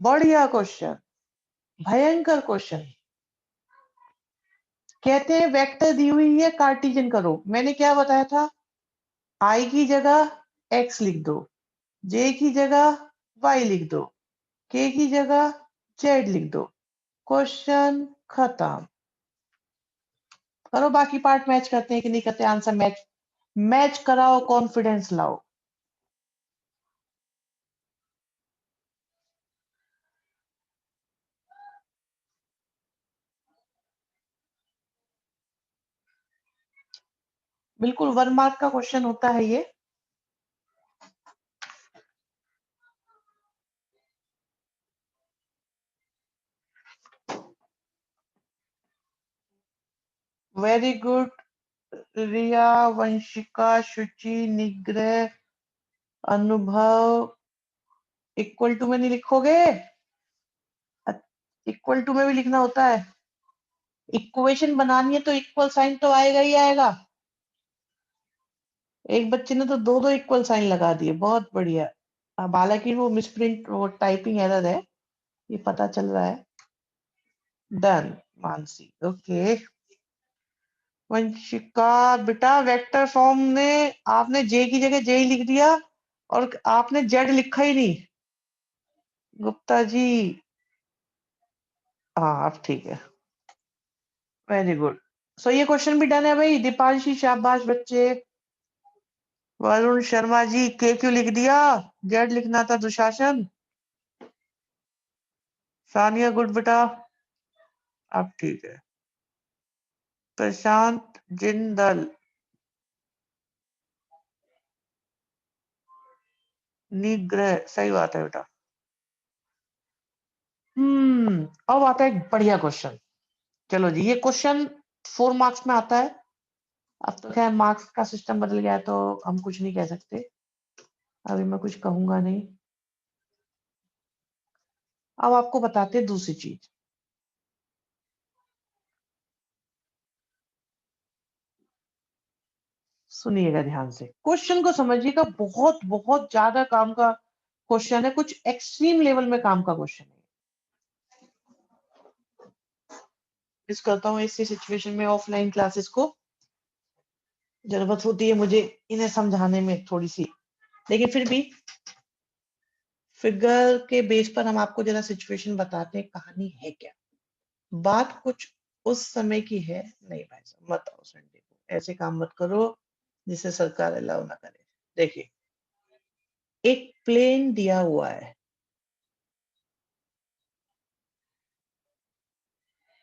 बढ़िया क्वेश्चन, भयंकर क्वेश्चन। कहते हैं वेक्टर दी हुई है कार्टेशियन करो, मैंने क्या बताया था, आई की जगह एक्स लिख दो, जे की जगह y लिख दो, k की जगह z लिख दो, क्वेश्चन खत्म। करो बाकी पार्ट, मैच करते हैं कि नहीं करते, आंसर मैच, मैच कराओ, कॉन्फिडेंस लाओ। बिल्कुल 1 मार्क का क्वेश्चन होता है ये। वेरी गुड रिया, वंशिका, शुचि, निग्रह, अनुभव। इक्वल टू में नहीं लिखोगे? इक्वल टू में भी लिखना होता है। इक्वेशन बनानी है तो इक्वल साइन तो आएगा ही आएगा। एक बच्चे ने तो दो दो इक्वल साइन लगा दिए, बहुत बढ़िया। अब हालांकि वो मिसप्रिंट, वो टाइपिंग एरर है, ये पता चल रहा है। Done Mansi, okay. वंशिका बेटा, वेक्टर फॉर्म ने आपने जे की जगह जे ही लिख दिया और आपने जेड लिखा ही नहीं। गुप्ता जी, हाँ अब ठीक है, वेरी गुड। सो ये क्वेश्चन भी डन है भाई। दीपांशी, शाबाश बच्चे। वरुण शर्मा जी, के क्यों लिख दिया, जेड लिखना था, दुशासन। सानिया गुड बेटा, अब ठीक है। प्रशांत जिंदल, निग्रह, सही बात है बेटा। अब आता है एक बढ़िया क्वेश्चन। चलो जी, ये क्वेश्चन 4 मार्क्स में आता है। अब तो खैर मार्क्स का सिस्टम बदल गया है तो हम कुछ नहीं कह सकते, अभी मैं कुछ कहूंगा नहीं। अब आपको बताते हैं दूसरी चीज, सुनिएगा ध्यान से, क्वेश्चन को समझिएगा। बहुत बहुत ज्यादा काम का क्वेश्चन है, कुछ एक्सट्रीम लेवल में काम का क्वेश्चन है। मिस करता हूँ ऐसी सिचुएशन में ऑफलाइन क्लासेस को, जरूरत होती है मुझे इन्हें समझाने में थोड़ी सी, लेकिन फिर भी फिगर के बेस पर हम आपको जरा सिचुएशन बताते हैं, कहानी है क्या। बात कुछ उस समय की है। नहीं भाई साहब मत आओ संडे को, ऐसे काम मत करो जिसे सरकार अलाउ ना करे। देखिए, एक प्लेन दिया हुआ है,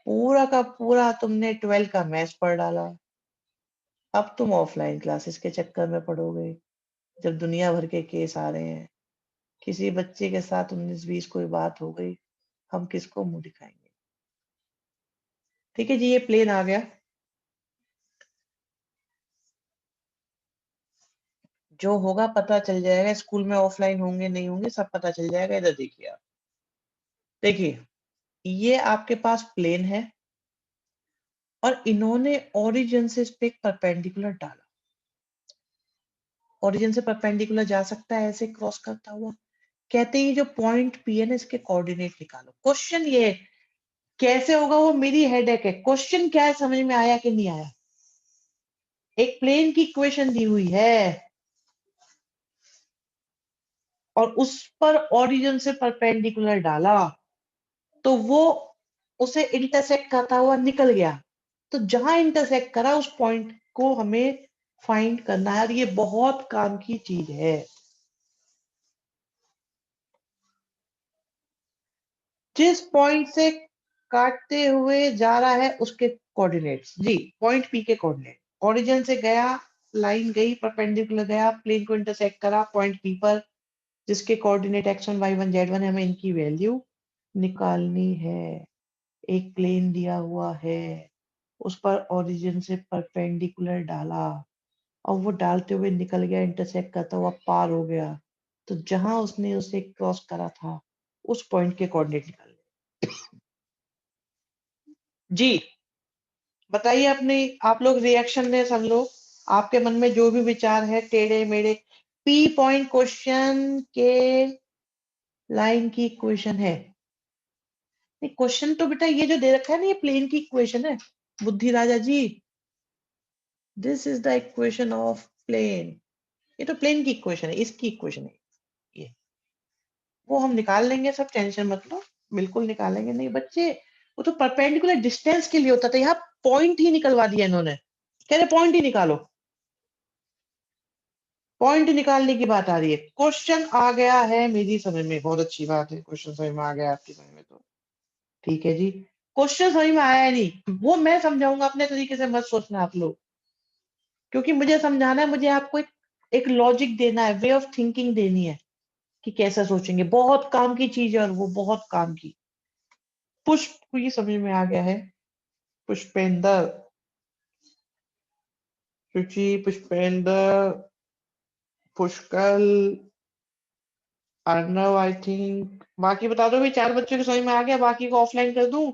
पूरा का पूरा तुमने 12 का मैथ्स पढ़ डाला। अब तुम ऑफलाइन क्लासेस के चक्कर में पड़ोगे, जब दुनिया भर के केस आ रहे हैं, किसी बच्चे के साथ 19-20 कोई बात हो गई, हम किसको मुंह दिखाएंगे। ठीक है जी, ये प्लेन आ गया, जो होगा पता चल जाएगा, स्कूल में ऑफलाइन होंगे नहीं होंगे सब पता चल जाएगा। इधर देखिए आप, देखिए ये आपके पास प्लेन है और इन्होंने ओरिजिन से इस पे एक परपेंडिकुलर डाला। ओरिजिन से परपेंडिकुलर जा सकता है ऐसे क्रॉस करता हुआ। कहते हैं ये जो पॉइंट पी है ना, इसके कोऑर्डिनेट निकालो। क्वेश्चन ये है, कैसे होगा वो मेरी हेडेक है, क्वेश्चन क्या है समझ में आया कि नहीं आया। एक प्लेन की इक्वेशन दी हुई है और उस पर ओरिजिन से परपेंडिकुलर डाला, तो वो उसे इंटरसेक्ट करता हुआ निकल गया। तो जहां इंटरसेक्ट करा उस पॉइंट को हमें फाइंड करना है, और ये बहुत काम की चीज है। जिस पॉइंट से काटते हुए जा रहा है उसके कोऑर्डिनेट्स जी, पॉइंट पी के कोऑर्डिनेट, ओरिजिन से गया, लाइन गई, परपेंडिकुलर गया, प्लेन को इंटरसेक्ट करा पॉइंट पी पर, जिसके कोऑर्डिनेट x1 y1 z1 है, हमें इनकी वैल्यू निकालनी है। एक प्लेन दिया हुआ है, उस पर ओरिजिन से परपेंडिकुलर डाला और वो डालते हुए निकल गया, इंटरसेक्ट करता हुआ पार हो गया। तो जहां उसने उसे क्रॉस करा था उस पॉइंट के कोऑर्डिनेट निकाल जी। बताइए अपने, आप लोग रिएक्शन दें सब लोग, आपके मन में जो भी विचार है टेढ़े मेढ़े। पी पॉइंट क्वेश्चन के लाइन की इक्वेशन है। क्वेश्चन तो बेटा ये जो दे रखा है ना, ये प्लेन की इक्वेशन है Buddhi Raja ji. This is the equation of plane. ये तो प्लेन की इक्वेशन है, इसकी इक्वेशन है ये। वो हम निकाल लेंगे सब, टेंशन मत लो, बिल्कुल निकालेंगे। नहीं बच्चे, वो तो परपेंडिकुलर डिस्टेंस के लिए होता था, यहाँ पॉइंट ही निकलवा दिया इन्होंने, कह रहे पॉइंट ही निकालो, पॉइंट निकालने की बात आ रही है। क्वेश्चन आ गया है मेरी समझ में, बहुत अच्छी बात है, क्वेश्चन समझ में आ गया आपकी समझ में तो ठीक है जी। क्वेश्चन समझ में आया है नहीं, वो मैं समझाऊंगा अपने तरीके से, मत सोचना आप लोग, क्योंकि मुझे समझाना है, मुझे आपको एक लॉजिक देना है, वे ऑफ थिंकिंग देनी है कि कैसा सोचेंगे। बहुत काम की चीज है, और वो बहुत काम की। पुष्प को ये समझ में आ गया है, पुष्पेंद्र, रुचि, पुष्पेंद्र, पुष्कल, अर्णव, आई थिंक। बाकी बता दो भी, 4 बच्चों के समझ में आ गया, बाकी को ऑफलाइन कर दूं?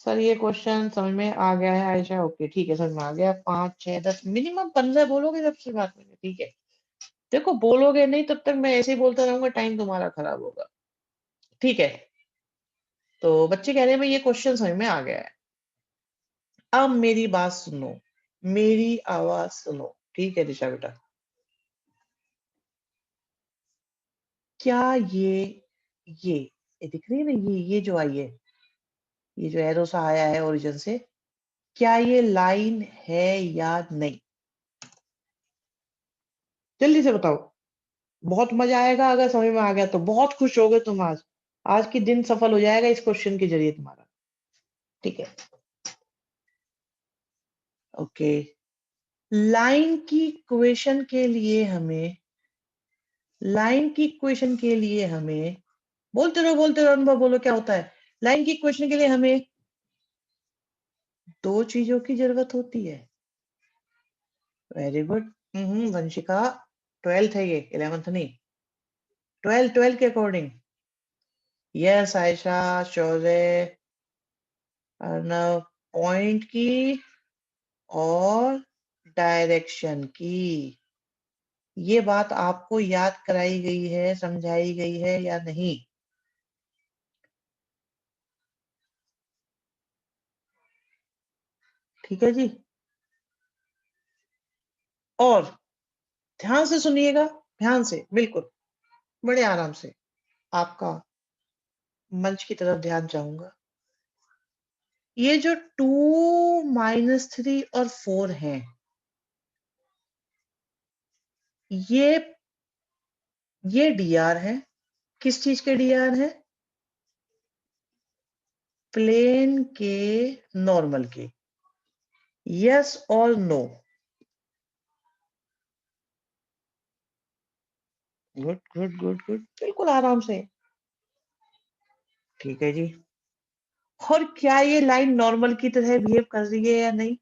सर ये क्वेश्चन समझ में आ गया है आयशा, ओके ठीक है, समझ में आ गया। 5 6 10 मिनिमम 15 बोलोगे सबसे बात में, ठीक है। देखो बोलोगे नहीं तब तक मैं ऐसे ही बोलता रहूंगा, टाइम तुम्हारा खराब होगा, ठीक है। तो बच्चे कह रहे हैं भाई ये क्वेश्चन समझ में आ गया है, अब मेरी बात सुनो, मेरी आवाज सुनो, ठीक है दिशा बेटा। क्या ये दिख रही है ना, ये जो आई है, ये जो एरो सा आया है ओरिजिन से, क्या ये लाइन है या नहीं? जल्दी से बताओ, बहुत मजा आएगा अगर समझ में आ गया तो, बहुत खुश होगे तुम आज, आज की दिन सफल हो जाएगा इस क्वेश्चन के जरिए तुम्हारा, ठीक है। ओके, लाइन की इक्वेशन के लिए हमें, लाइन की इक्वेशन के लिए हमें, बोलते रहो अनुभव, बोलो क्या होता है। लाइन की इक्वेशन के लिए हमें 2 चीजों की जरूरत होती है। Very good. वंशिका, 12th है ये, 11th नहीं, 12 के अकॉर्डिंग। यस आयशा, शौर्य, अर्नव, पॉइंट की और डायरेक्शन की। ये बात आपको याद कराई गई है, समझाई गई है या नहीं? ठीक है जी। और ध्यान से सुनिएगा, ध्यान से, बिल्कुल बड़े आराम से, आपका मंच की तरफ ध्यान चाहूंगा। ये जो 2 - 3 और 4 है, ये dr है। किस चीज के dr है? प्लेन के नॉर्मल के। यस और no? Good good good good, बिल्कुल आराम से, ठीक है जी। और क्या ये लाइन नॉर्मल की तरह बिहेव कर रही है या नहीं?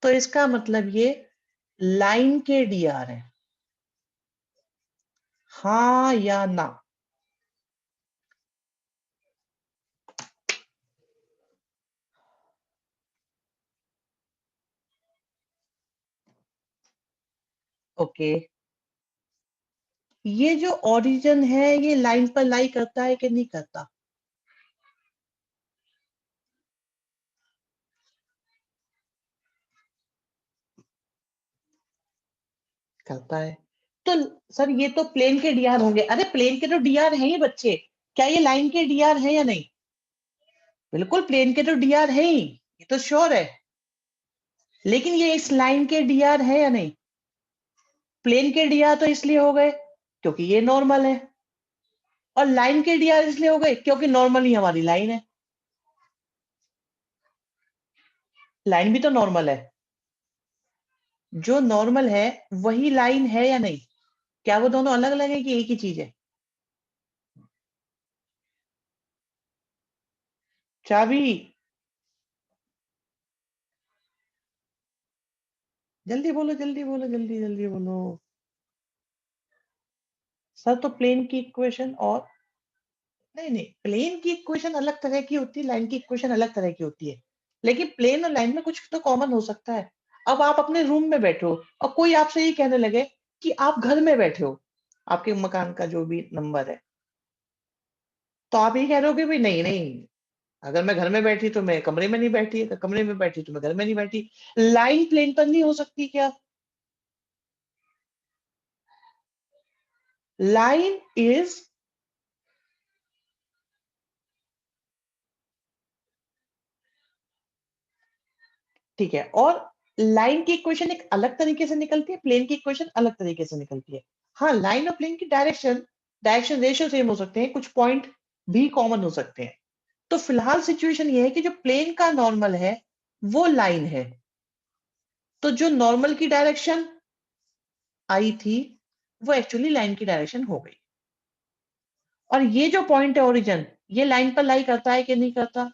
तो इसका मतलब ये लाइन के dr है, हाँ या ना? ओके, ये जो ओरिजिन है ये लाइन पर लाई करता है कि नहीं करता? करता है। तो सर ये तो प्लेन के dr होंगे, अरे प्लेन के तो dr है ही बच्चे, क्या ये लाइन के dr है या नहीं? बिल्कुल प्लेन के तो dr है ही, ये तो श्योर है। लेकिन ये इस लाइन के dr है या नहीं? प्लेन के dr तो इसलिए हो गए क्योंकि ये नॉर्मल है, और लाइन के dr इसलिए हो गए क्योंकि नॉर्मल ही हमारी लाइन है। लाइन भी तो नॉर्मल है, जो नॉर्मल है वही लाइन है या नहीं? क्या वो दोनों अलग अलग है कि एक ही चीज है? चाबी, जल्दी बोलो जल्दी बोलो, जल्दी जल्दी बोलो। सर तो प्लेन की इक्वेशन और, नहीं नहीं, प्लेन की इक्वेशन अलग तरह की होती है, लाइन की इक्वेशन अलग तरह की होती है, लेकिन प्लेन और लाइन में कुछ तो कॉमन हो सकता है। अब आप अपने रूम में बैठे हो और कोई आपसे ये कहने लगे कि आप घर में बैठे हो, आपके मकान का जो भी नंबर है, तो आप ये कह रहे हो कि भाई नहीं नहीं, अगर मैं घर में बैठी तो मैं कमरे में नहीं बैठी, अगर कमरे में बैठी तो मैं घर में नहीं बैठी। लाइन प्लेन पर नहीं हो सकती क्या? लाइन इज ठीक है, और लाइन की इक्वेशन एक अलग तरीके से निकलती है, प्लेन की इक्वेशन अलग तरीके से निकलती है। हाँ, लाइन और प्लेन की डायरेक्शन रेशियो सेम हो सकते हैं, कुछ पॉइंट भी कॉमन हो सकते हैं। तो फिलहाल सिचुएशन ये है कि जो प्लेन का नॉर्मल है वो लाइन है, तो जो नॉर्मल की डायरेक्शन आई थी वो एक्चुअली लाइन की डायरेक्शन हो गई। और ये जो पॉइंट है ओरिजिन, ये लाइन पर लाई करता है कि नहीं करता?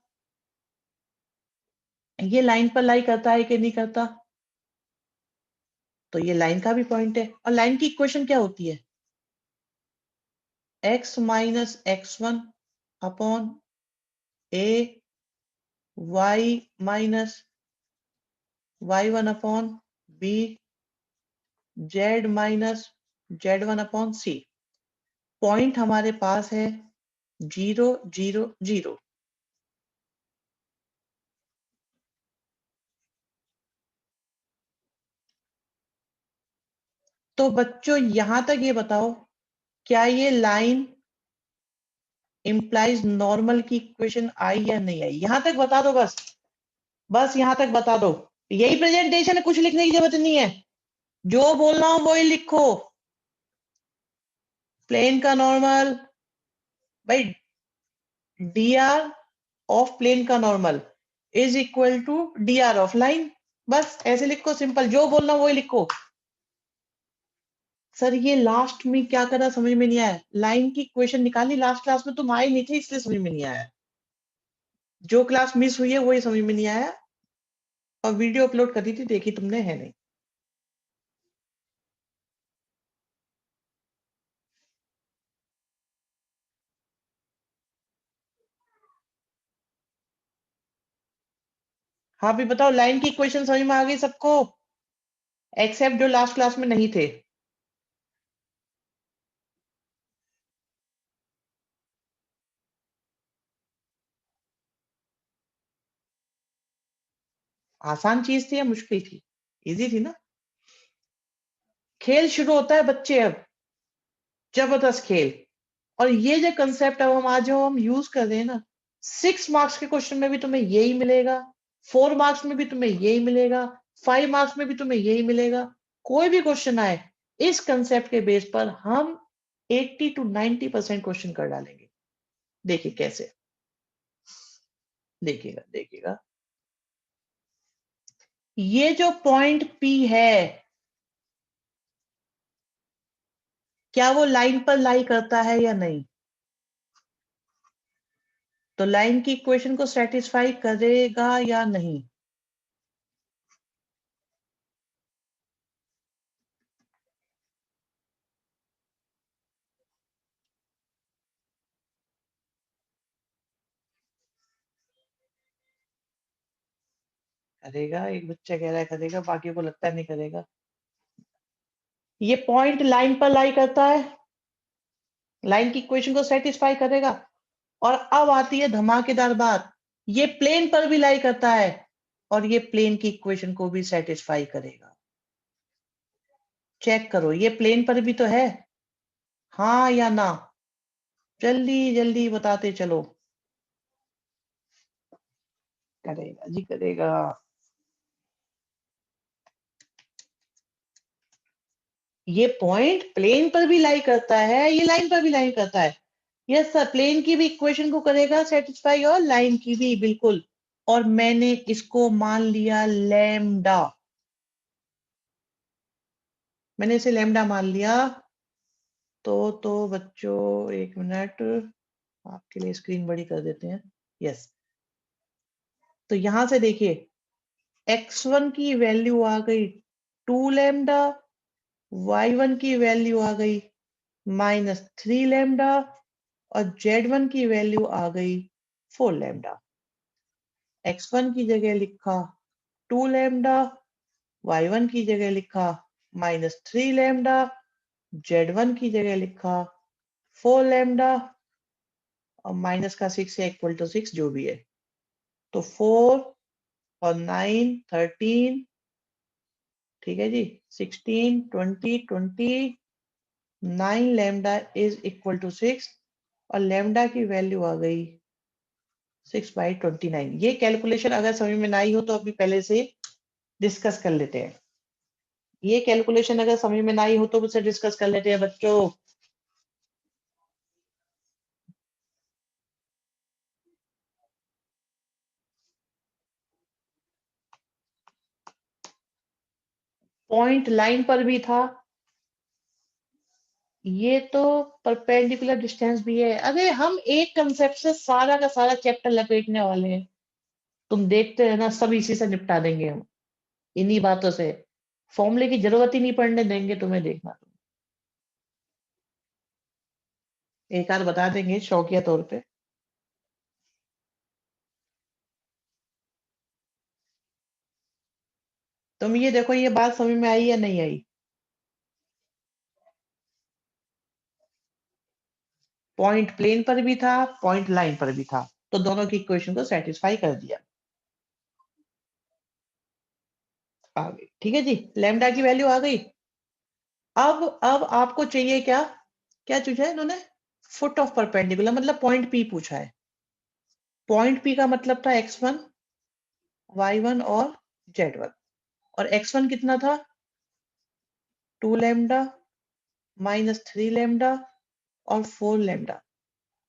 ये लाइन पर लाई करता है कि नहीं करता? तो ये लाइन का भी पॉइंट है, और लाइन की इक्वेशन क्या होती है? x minus x1 upon a y minus y1 upon b z minus z1 upon c। Point हमारे पास है 0 0 0। तो बच्चों यहां तक ये बताओ, क्या ये लाइन इंप्लाइज नॉर्मल की इक्वेशन आई या नहीं आई? यहां तक बता दो, बस बस यहां तक बता दो। यही प्रेजेंटेशन है, कुछ लिखने की जरूरत नहीं है, जो बोलना हो वही लिखो। प्लेन का नॉर्मल, भाई dr ऑफ प्लेन का normal is equal to dr of line. बस ऐसे लिखो, सिंपल, जो बोलना वही लिखो। सर ये लास्ट में क्या करा समझ में नहीं आया, लाइन की इक्वेशन निकाली लास्ट क्लास में, तुम आए नहीं थे इसलिए समझ में नहीं आया, जो क्लास मिस हुई है वही समझ में नहीं आया, और वीडियो अपलोड करी थी, देखी तुमने है नहीं। हाँ भी बताओ, लाइन की इक्वेशन समझ में आ गई सबको, एक्सेप्ट जो लास्ट क्लास में नहीं थे? आसान चीज थी या मुश्किल थी? इजी थी ना? खेल शुरू होता है बच्चे अब, जबरदस्त खेल। और ये जो कंसेप्ट अब हम आज जो हम यूज कर रहे हैं ना, 6 मार्क्स के क्वेश्चन में भी तुम्हें यही मिलेगा, 4 मार्क्स में भी तुम्हें यही मिलेगा, 5 मार्क्स में भी तुम्हें यही मिलेगा। कोई भी क्वेश्चन आए, इस कंसेप्ट के बेस पर हम 80 to 90% क्वेश्चन कर डालेंगे। देखिए कैसे, देखिएगा देखिएगा। ये जो पॉइंट P है, क्या वो लाइन पर लाई करता है या नहीं? तो लाइन की इक्वेशन को सेटिस्फाई करेगा या नहीं? करेगा, एक बच्चा कह रहा है करेगा, बाकी को लगता है नहीं करेगा। ये पॉइंट लाइन पर लाई करता है, लाइन की इक्वेशन को सेटिस्फाई करेगा। और अब आती है धमाकेदार बात, ये प्लेन पर भी लाई करता है, और ये प्लेन की इक्वेशन को भी सेटिस्फाई करेगा। चेक करो, ये प्लेन पर भी तो है, हाँ या ना? जल्दी जल्दी बताते चलो। करेगा जी, करेगा। ये पॉइंट प्लेन पर भी लाई करता है, ये लाइन पर भी लाई करता है। यस सर, प्लेन की भी इक्वेशन को करेगा सेटिस्फाई, और लाइन की भी, बिल्कुल। और मैंने इसको मान लिया लैम्डा, मैंने इसे लैम्डा मान लिया। तो बच्चों एक मिनट, आपके लिए स्क्रीन बड़ी कर देते हैं। यस, तो यहां से देखिए, x1 की वैल्यू आ गई 2 लैम्डा, y1 की वैल्यू आ गई -3 लैम्डा, और z1 की वैल्यू आ गई 4 लैम्डा। x1 की जगह लिखा 2 लैम्डा, y1 की जगह लिखा -3 लैम्डा, z1 की जगह लिखा 4 लैम्डा, और माइनस का 6 या इक्वल टू 6 जो भी है। तो 4 और 9 13, ठीक है जी, 16 20 20 9 लैम्डा इज इक्वल टू 6 और लैम्डा की वैल्यू आ गई 6/29। ये कैलकुलेशन अगर समझ में ना आई हो तो अभी पहले से डिस्कस कर लेते हैं। ये कैलकुलेशन अगर समझ में ना आई हो तो मुझसे डिस्कस कर लेते हैं बच्चों। पॉइंट लाइन पर भी था, ये तो परपेंडिकुलर डिस्टेंस भी है। अरे हम एक कंसेप्ट से सारा का सारा चैप्टर लपेटने वाले हैं, तुम देखते रहना, सब इसी से निपटा देंगे हम, इन्हीं बातों से। फॉर्मूले की जरूरत ही नहीं पड़ने देंगे तुम्हें, देखना तुम। एक आध बता देंगे शौकिया तौर पे। तुम ये देखो, ये बात समझ में आई या नहीं आई? पॉइंट प्लेन पर भी था, पॉइंट लाइन पर भी था, तो दोनों की इक्वेशन को सेटिस्फाई कर दिया। आ गई, ठीक है जी, लैम्डा की वैल्यू आ गई। अब आपको चाहिए क्या? क्या पूछा है इन्होंने? फुट ऑफ परपेंडिकुलर, मतलब पॉइंट पी पूछा है। पॉइंट पी का मतलब था x1, y1 और z1। और x1 कितना था? 2 लैम्डा माइनस 3 लैम्डा और 4 लैम्डा।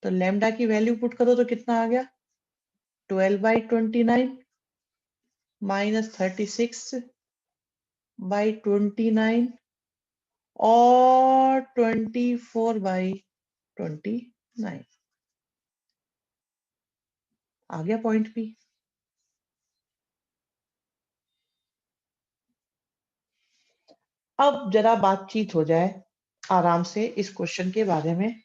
तो लैम्डा की वैल्यू पुट करो तो कितना आ गया? 12/29 माइनस 36/29 और 24/29। आ गया पॉइंट पी। अब जरा बातचीत हो जाए आराम से इस क्वेश्चन के बारे में।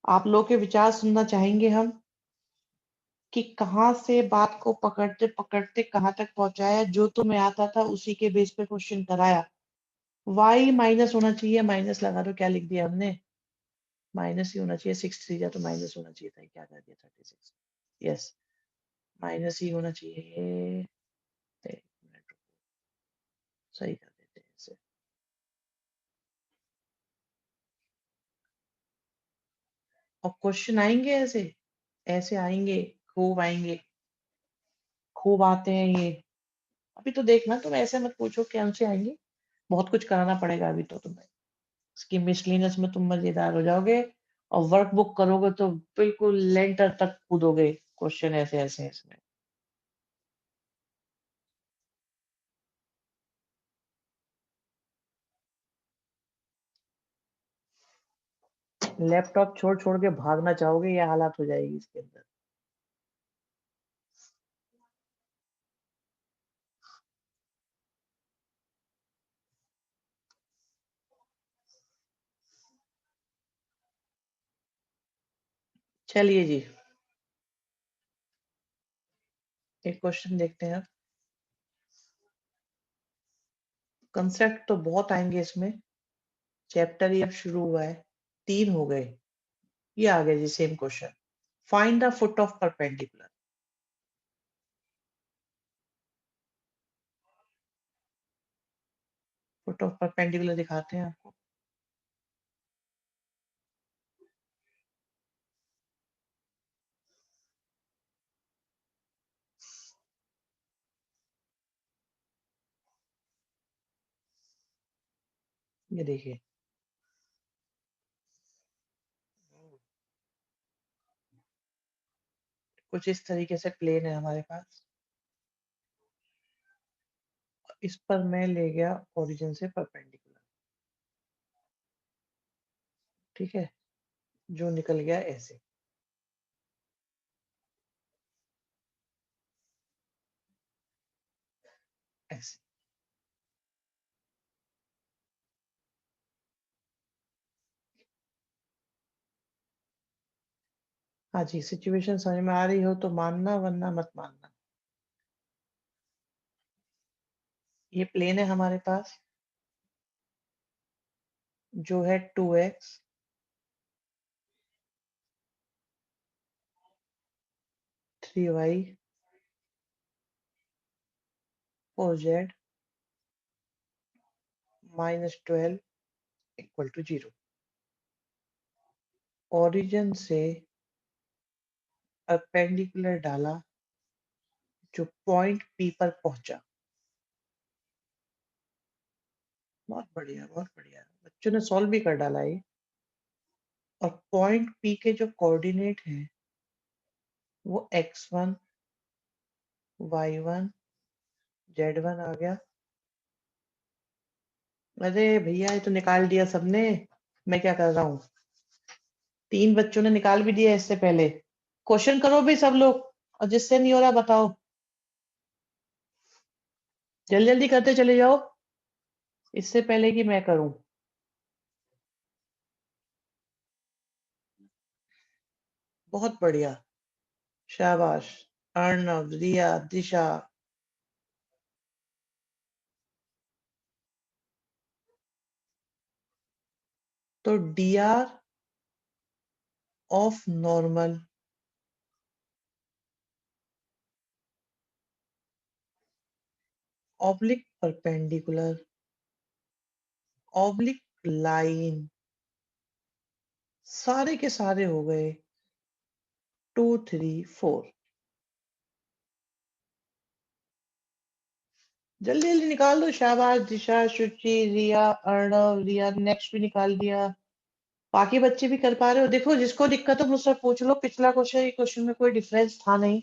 आप लोग के विचार सुनना चाहेंगे हम, कि कहाँ से बात को पकड़ते पकड़ते कहाँ तक पहुंचाया। जो तुम्हें आता था उसी के बेस पे क्वेश्चन कराया। y माइनस होना चाहिए, माइनस लगा दो, क्या लिख दिया हमने? माइनस ही होना चाहिए, 6 3 जा तो माइनस होना चाहिए था, क्या कर दिया 36। यस, माइनस ही होना चाहिए। एक मिनट, सही कर देते हैं इसे। और क्वेश्चन आएंगे ऐसे, ऐसे आएंगे, खूब आएंगे, खूब आते हैं ये। अभी तो देखना, तुम ऐसे मत पूछो कौन से आएंगे, बहुत कुछ कराना पड़ेगा अभी तो तुम्हें। इसकी मिसलिनियस में तुम मजेदार हो जाओगे, और वर्कबुक करोगे तो बिल्कुल लेंटर तक कूदोगे, क्वेश्चन ऐसे ऐसे हैं इसमें। लैपटॉप छोड़ छोड़ के भागना चाहोगे, ये हालत हो जाएगी इसके अंदर। चलिए जी, एक क्वेश्चन देखते हैं। कंसेप्ट तो बहुत आएंगे इसमें, चैप्टर ही अब शुरू हुआ है, 3 हो गए। ये आ गया जी same question. Find the foot of perpendicular. Foot of perpendicular दिखाते हैं आपको। ये देखिए, कुछ इस तरीके से प्लेन है हमारे पास। इस पर मैं ले गया ओरिजिन से परपेंडिकुलर, ठीक है, जो निकल गया ऐसे, ऐसे। हाँ जी, सिचुएशन समझ में आ रही हो तो मानना, वरना मत मानना। ये प्लेन है हमारे पास, जो है 2x 3y 4z -12 = 0। ओरिजिन से परपेंडिकुलर डाला जो पॉइंट पी पर पहुंचा। बहुत बढ़िया, बहुत बढ़िया। बच्चों ने सॉल्व भी कर डाला ये। और पॉइंट पी के जो कोऑर्डिनेट हैं वो x1, y1, z1 आ गया। अरे भैया ये तो निकाल दिया सबने। मैं क्या कर रहा हूँ? 3 बच्चों ने निकाल भी दिया इससे पहले। क्वेश्चन करो भी सब लोग, और जिससे नहीं हो रहा बताओ। जल्दी जल्दी करते चले जाओ इससे पहले कि मैं करूं। बहुत बढ़िया, शाबाश। अर्णव, रिया, दिशा। तो dr of normal oblique perpendicular oblique line, सारे के सारे हो गए 2, 3, 4। जल्दी जल्दी निकाल दो। शाबाश दिशा, शुचि, रिया, अर्णव, रिया नेक्स्ट भी निकाल दिया। बाकी बच्चे भी कर पा रहे हो। देखो जिसको दिक्कत हो मुझसे पूछ लो। पिछला क्वेश्चन में कोई डिफरेंस था नहीं।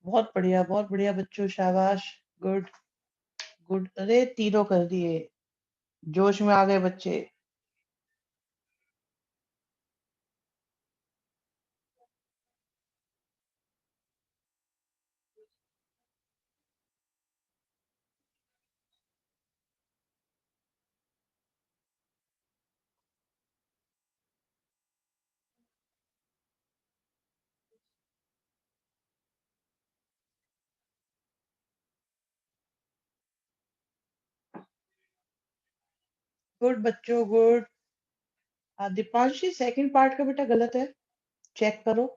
बहुत बढ़िया बच्चों, शाबाश। Good, good. अरे तीनों कर दिए। जोश में आ गए बच्चे। गुड बच्चों, गुड। दीपांशी सेकंड पार्ट का बेटा गलत है, चेक करो।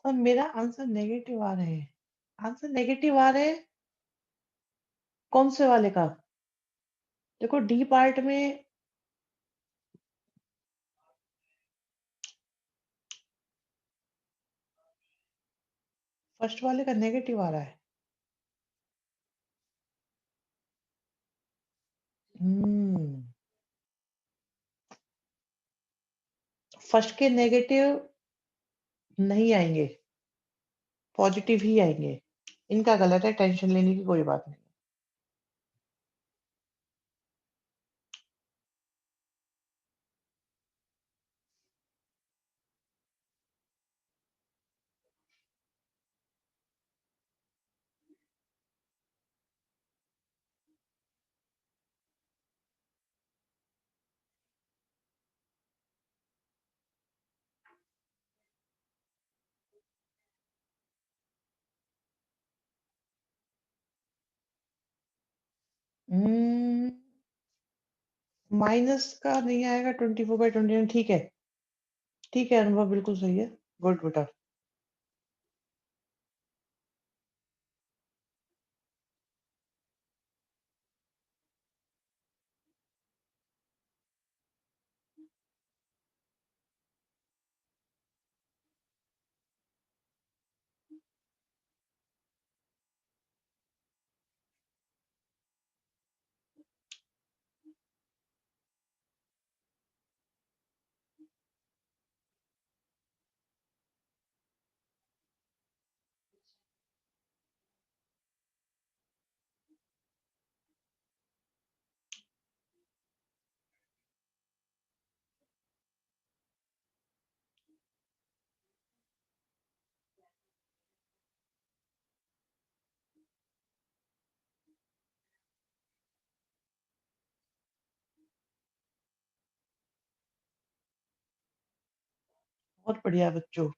और मेरा आंसर नेगेटिव आ रहे हैं। आंसर नेगेटिव आ रहे हैं। कौन से वाले का? देखो डी पार्ट में फर्स्ट वाले का नेगेटिव आ रहा है। हम्म। फर्स्ट के नेगेटिव नहीं आएंगे, पॉजिटिव ही आएंगे। इनका गलत है, टेंशन लेने की कोई बात नहीं। माइनस का नहीं आएगा, 24/29 ठीक है। ठीक है अनुभव, बिल्कुल सही है। गुड बेटा। बहुत बढ़िया बच्चों।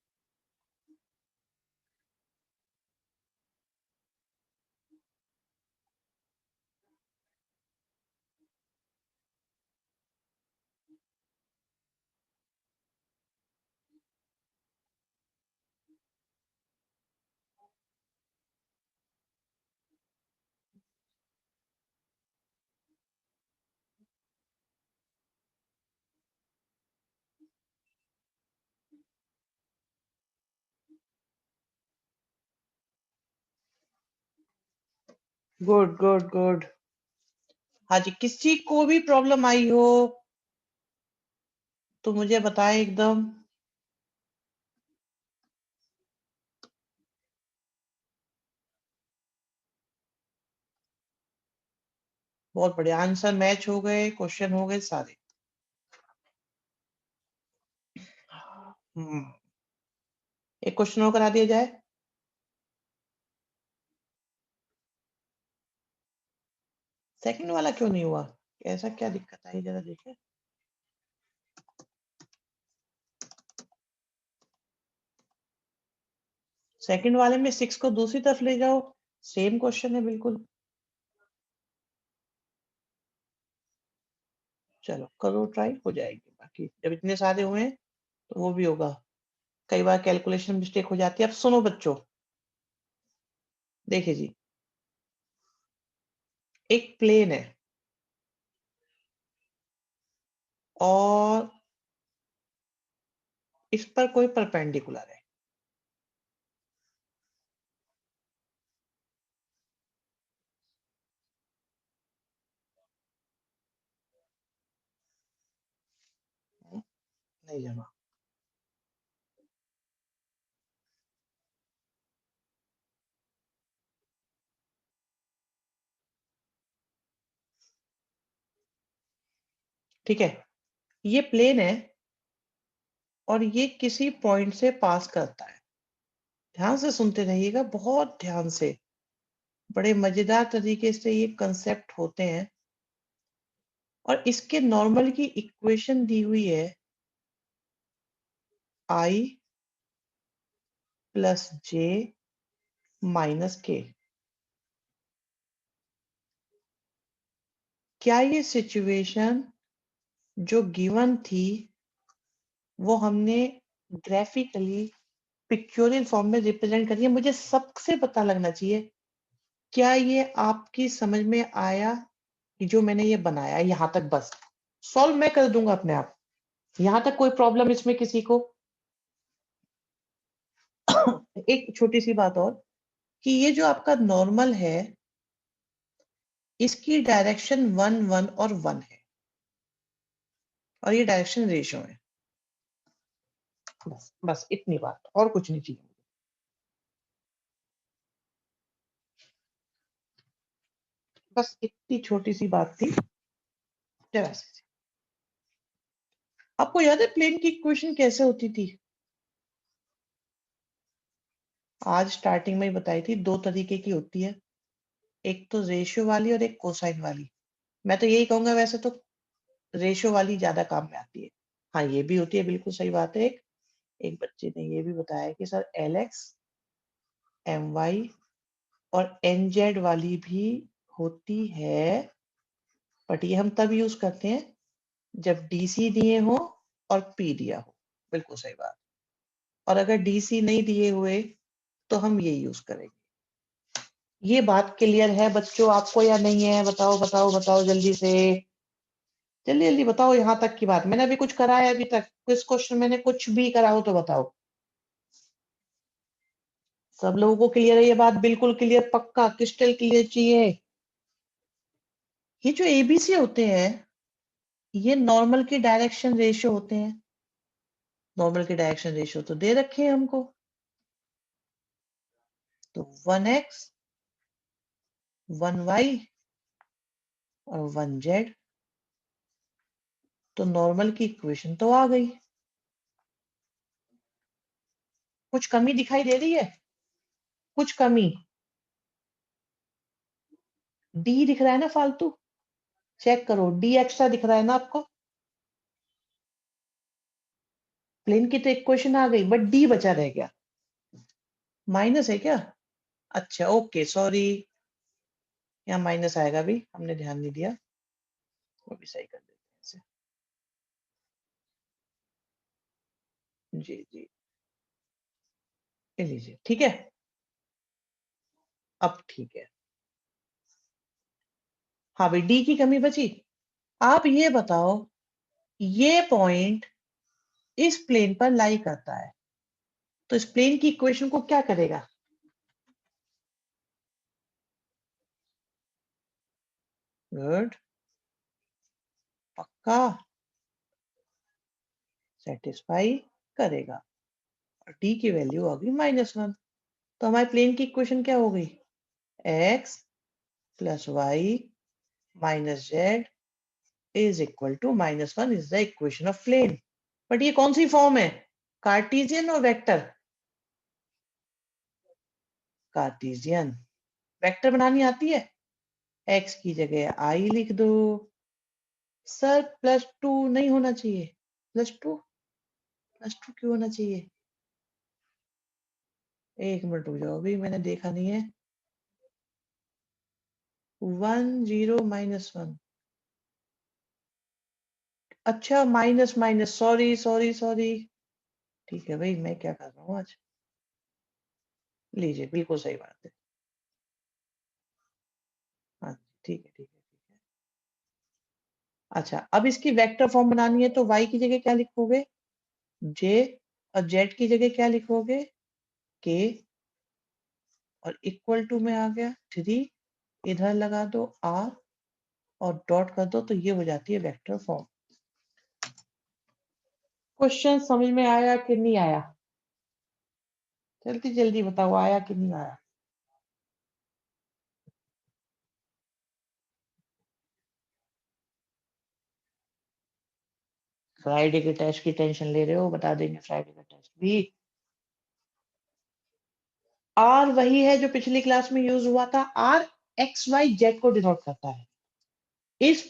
Good, good, good. हाँ जी, किसी को भी प्रॉब्लम आई हो, तो मुझे बताएँ एकदम। बहुत बढ़िया, आंसर मैच हो गए, क्वेश्चन हो गए सारे। हुँ, एक क्वेश्चन और करा दिया जाए? सेकंड वाला क्यों नहीं हुआ? ऐसा क्या दिक्कत आई ज़रा देखिए? सेकंड वाले में 6 को दूसरी तरफ ले जाओ, सेम क्वेश्चन है बिल्कुल। चलो करो ट्राई, हो जाएगी बाकी। जब इतने सारे हुए हैं, तो वो भी होगा। कई बार कैलकुलेशन मिस्टेक हो जाती है। अब सुनो बच्चों, देखिए जी, एक प्लेन है और इस पर कोई परपेंडिकुलर है। हुँ, नहीं जमा। ठीक है? ये प्लेन है और ये किसी पॉइंट से पास करता है। ध्यान से सुनते रहिएगा, बहुत ध्यान से। बड़े मज़ेदार तरीके से ये कांसेप्ट होते हैं और इसके नॉर्मल की इक्वेशन दी हुई है I plus J minus K। क्या ये सिचुएशन जो गिवन थी, वो हमने ग्राफिकली पिक्टोरियल फॉर्म में रिप्रेजेंट करी है? मुझे सबसे पता लगना चाहिए, क्या ये आपकी समझ में आया कि जो मैंने ये बनाया है यहाँ तक बस? सॉल्व मैं कर दूँगा अपने आप। यहाँ तक कोई प्रॉब्लम इसमें किसी को? एक छोटी-सी बात और कि ये जो आपका नॉर्मल है, इसकी डायरेक्शन 1, 1 और 1 है और ये डायरेक्शन रेशियो है। बस, बस इतनी बात और कुछ नहीं चाहिए। बस इतनी छोटी-सी बात थी, ज़रा-सी। आपको याद है प्लेन की इक्वेशन कैसे होती थी? आज स्टार्टिंग में ही बताई थी, 2 तरीके की होती है। एक तो रेशियो वाली और एक कोसाइन वाली। मैं तो यही कहूँगा वैसे तो रेशियो वाली ज़्यादा काम में आती है। हाँ, ये भी होती है, बिल्कुल सही बात है। एक एक बच्चे ने ये भी बताया कि सर एलएक्स, एमवाई और एनजेड वाली भी होती है, बट ये हम तब यूज़ करते हैं जब डीसी दिए हो और पी दिया हो। बिल्कुल सही बात। और अगर डीसी नहीं दिए हुए तो हम ये यूज करेंगे। ये बात क्लियर है बच्चों आपको या नहीं है? बताओ बताओ बताओ जल्दी से, जल्दी जल्दी बताओ। यहाँ तक की बात मैंने अभी कुछ करा है? अभी तक क्विज क्वेश्चन मैंने कुछ भी करा हो तो बताओ। सब लोगों को क्लियर है ये बात? बिल्कुल क्लियर, पक्का क्रिस्टल क्लियर चाहिए। ये जो एबीसी होते हैं ये नॉर्मल के डायरेक्शन रेशियो होते हैं। नॉर्मल के डायरेक्शन रेशियो तो दे रखे हैं हमको। तो 1x 1y और 1z, तो नॉर्मल की इक्वेशन तो आ गई। कुछ कमी दिखाई दे रही है? कुछ कमी? डी दिख रहा है ना फालतू? चेक करो, डी एक्स्ट्रा दिख रहा है ना आपको? प्लेन की तो इक्वेशन आ गई बट डी बचा रह गया। माइनस है क्या? अच्छा ओके सॉरी, यहाँ माइनस आएगा भी, हमने ध्यान नहीं दिया। वो भी सही कर देते हैं इसे। जी जी, ये लीजिए, ठीक है। अब ठीक है। हाँ भाई, डी की कमी बची। आप ये बताओ, ये पॉइंट इस प्लेन पर लाई करता है तो इस प्लेन की इक्वेशन को क्या करेगा? गुड, पक्का सेटिस्फाई करेगा। और डी की वैल्यू आ गई -1। तो हमारे प्लेन की इक्वेशन क्या हो गई? X plus y minus z is equal to -1 is the equation of plane. But ये कौन सी फॉर्म है? कार्टेशियन और वेक्टर? कार्टेशियन। वेक्टर बनानी आती है? एक्स की जगह आई लिख दो। सर +2 नहीं होना चाहिए? +2? +2 क्यों होना चाहिए? एक मिनट रुक जाओ, अभी मैंने देखा नहीं है। 1 0 -1। अच्छा minus minus, sorry sorry sorry. ठीक है भाई, मैं क्या कर रहा हूँ आज। लीजिए, बिल्कुल सही बात है। हाँ ठीक है ठीक है ठीक है। अच्छा, अब इसकी वेक्टर फॉर्म बनानी है तो y की जगह क्या लिखोगे? j, और z की जगह क्या लिखोगे? k, और इक्वल टू में आ गया 3, इधर लगा दो r और डॉट कर दो, तो ये हो जाती है वेक्टर फॉर्म। क्वेश्चन समझ में आया कि नहीं आया? जल्दी जल्दी बताओ, आया कि नहीं आया? फ्राइडे के टेस्ट की टेंशन ले रहे हो? बता देंगे फ्राइडे का टेस्ट भी। आर वही है जो पिछली क्लास में यूज हुआ था। आर एक्स वाई जेड को डिनोट करता है। इस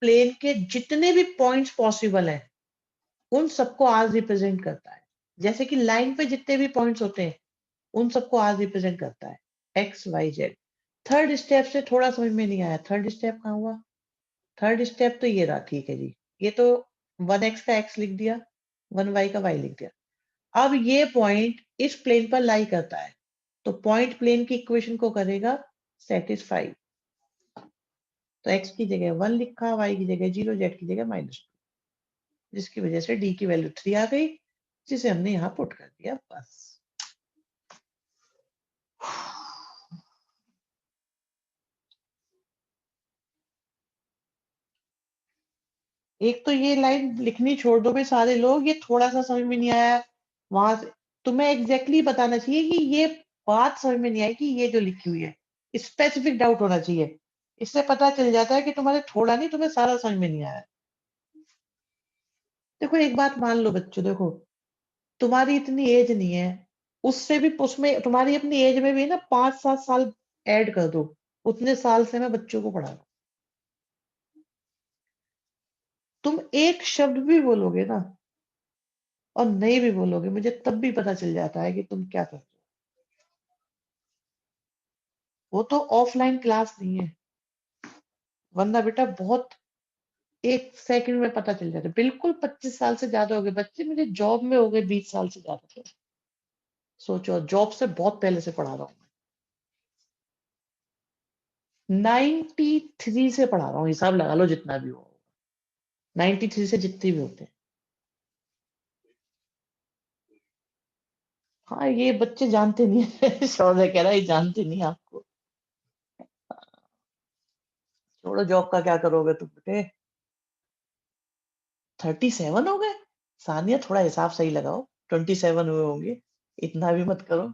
प्लेन के जितने भी पॉइंट्स पॉसिबल हैं उन सबको आर रिप्रेजेंट करता है। जैसे कि लाइन पे जितने भी पॉइंट्स होते हैं उन सबको आर रिप्रेजेंट करता है, x y z. Third step से थोड़ा समझ में नहीं आया। थर्ड स्टेप कहाँ हुआ? थर्ड स्टेप तो ये रहा, ठीक है जी। ये तो 1x का x लिख दिया, 1y का y लिख दिया। अब ये पॉइंट इस प्लेन पर लाई करता है तो पॉइंट प्लेन की इक्वेशन को करेगा सेटिस्फाई। तो x की जगह 1 लिखा, y की जगह 0, z की जगह -2, जिसकी वजह से d की वैल्यू 3 आ गई, जिसे हमने यहाँ पुट कर दिया। बस। एक तो ये लाइन लिखनी छोड़ दो भाई सारे लोग, ये थोड़ा सा समझ में नहीं आया वहां से। तुम्हें एग्जैक्टली बताना चाहिए कि ये बात समझ में नहीं आई कि ये जो लिखी हुई है, स्पेसिफिक डाउट होना चाहिए। इससे पता चल जाता है कि तुम्हारे थोड़ा नहीं, तुम्हें सारा समझ में नहीं आया। देखो एक बात मान लो बच्चों, देखो तुम्हारी इतनी एज नहीं है, उससे भी उसमें तुम्हारी अपनी एज में भी ना 5-7 साल ऐड कर दो, उतने साल से मैं बच्चों को पढ़ा रहा हूं। तुम एक शब्द भी बोलोगे ना और नहीं भी बोलोगे, मुझे तब भी पता चल जाता है कि तुम क्या कर रहे हो। वो तो ऑफलाइन क्लास नहीं है, वरना बेटा बहुत 1 सेकंड में पता चल जाता है। बिल्कुल 25 साल से ज़्यादा हो गए बच्चे, मुझे जॉब में हो गए 20 साल से ज़्यादा तो। सोचो जॉब से बहुत पहले से पढ़ा रहा हूँ। 93 से पढ़ा रहा हूँ, हिसाब लगा लो जितना भी हो। 93 से जितने भी होते हैं। हाँ, ये बच्चे जानते नहीं है। शौर्य कह रहा है ये जानते नहीं आपको। छोड़ो जॉब का क्या करोगे तुम बेटे? 37 हो गए? सानिया थोड़ा हिसाब सही लगाओ, 27 हुए होंगे, इतना भी मत करो।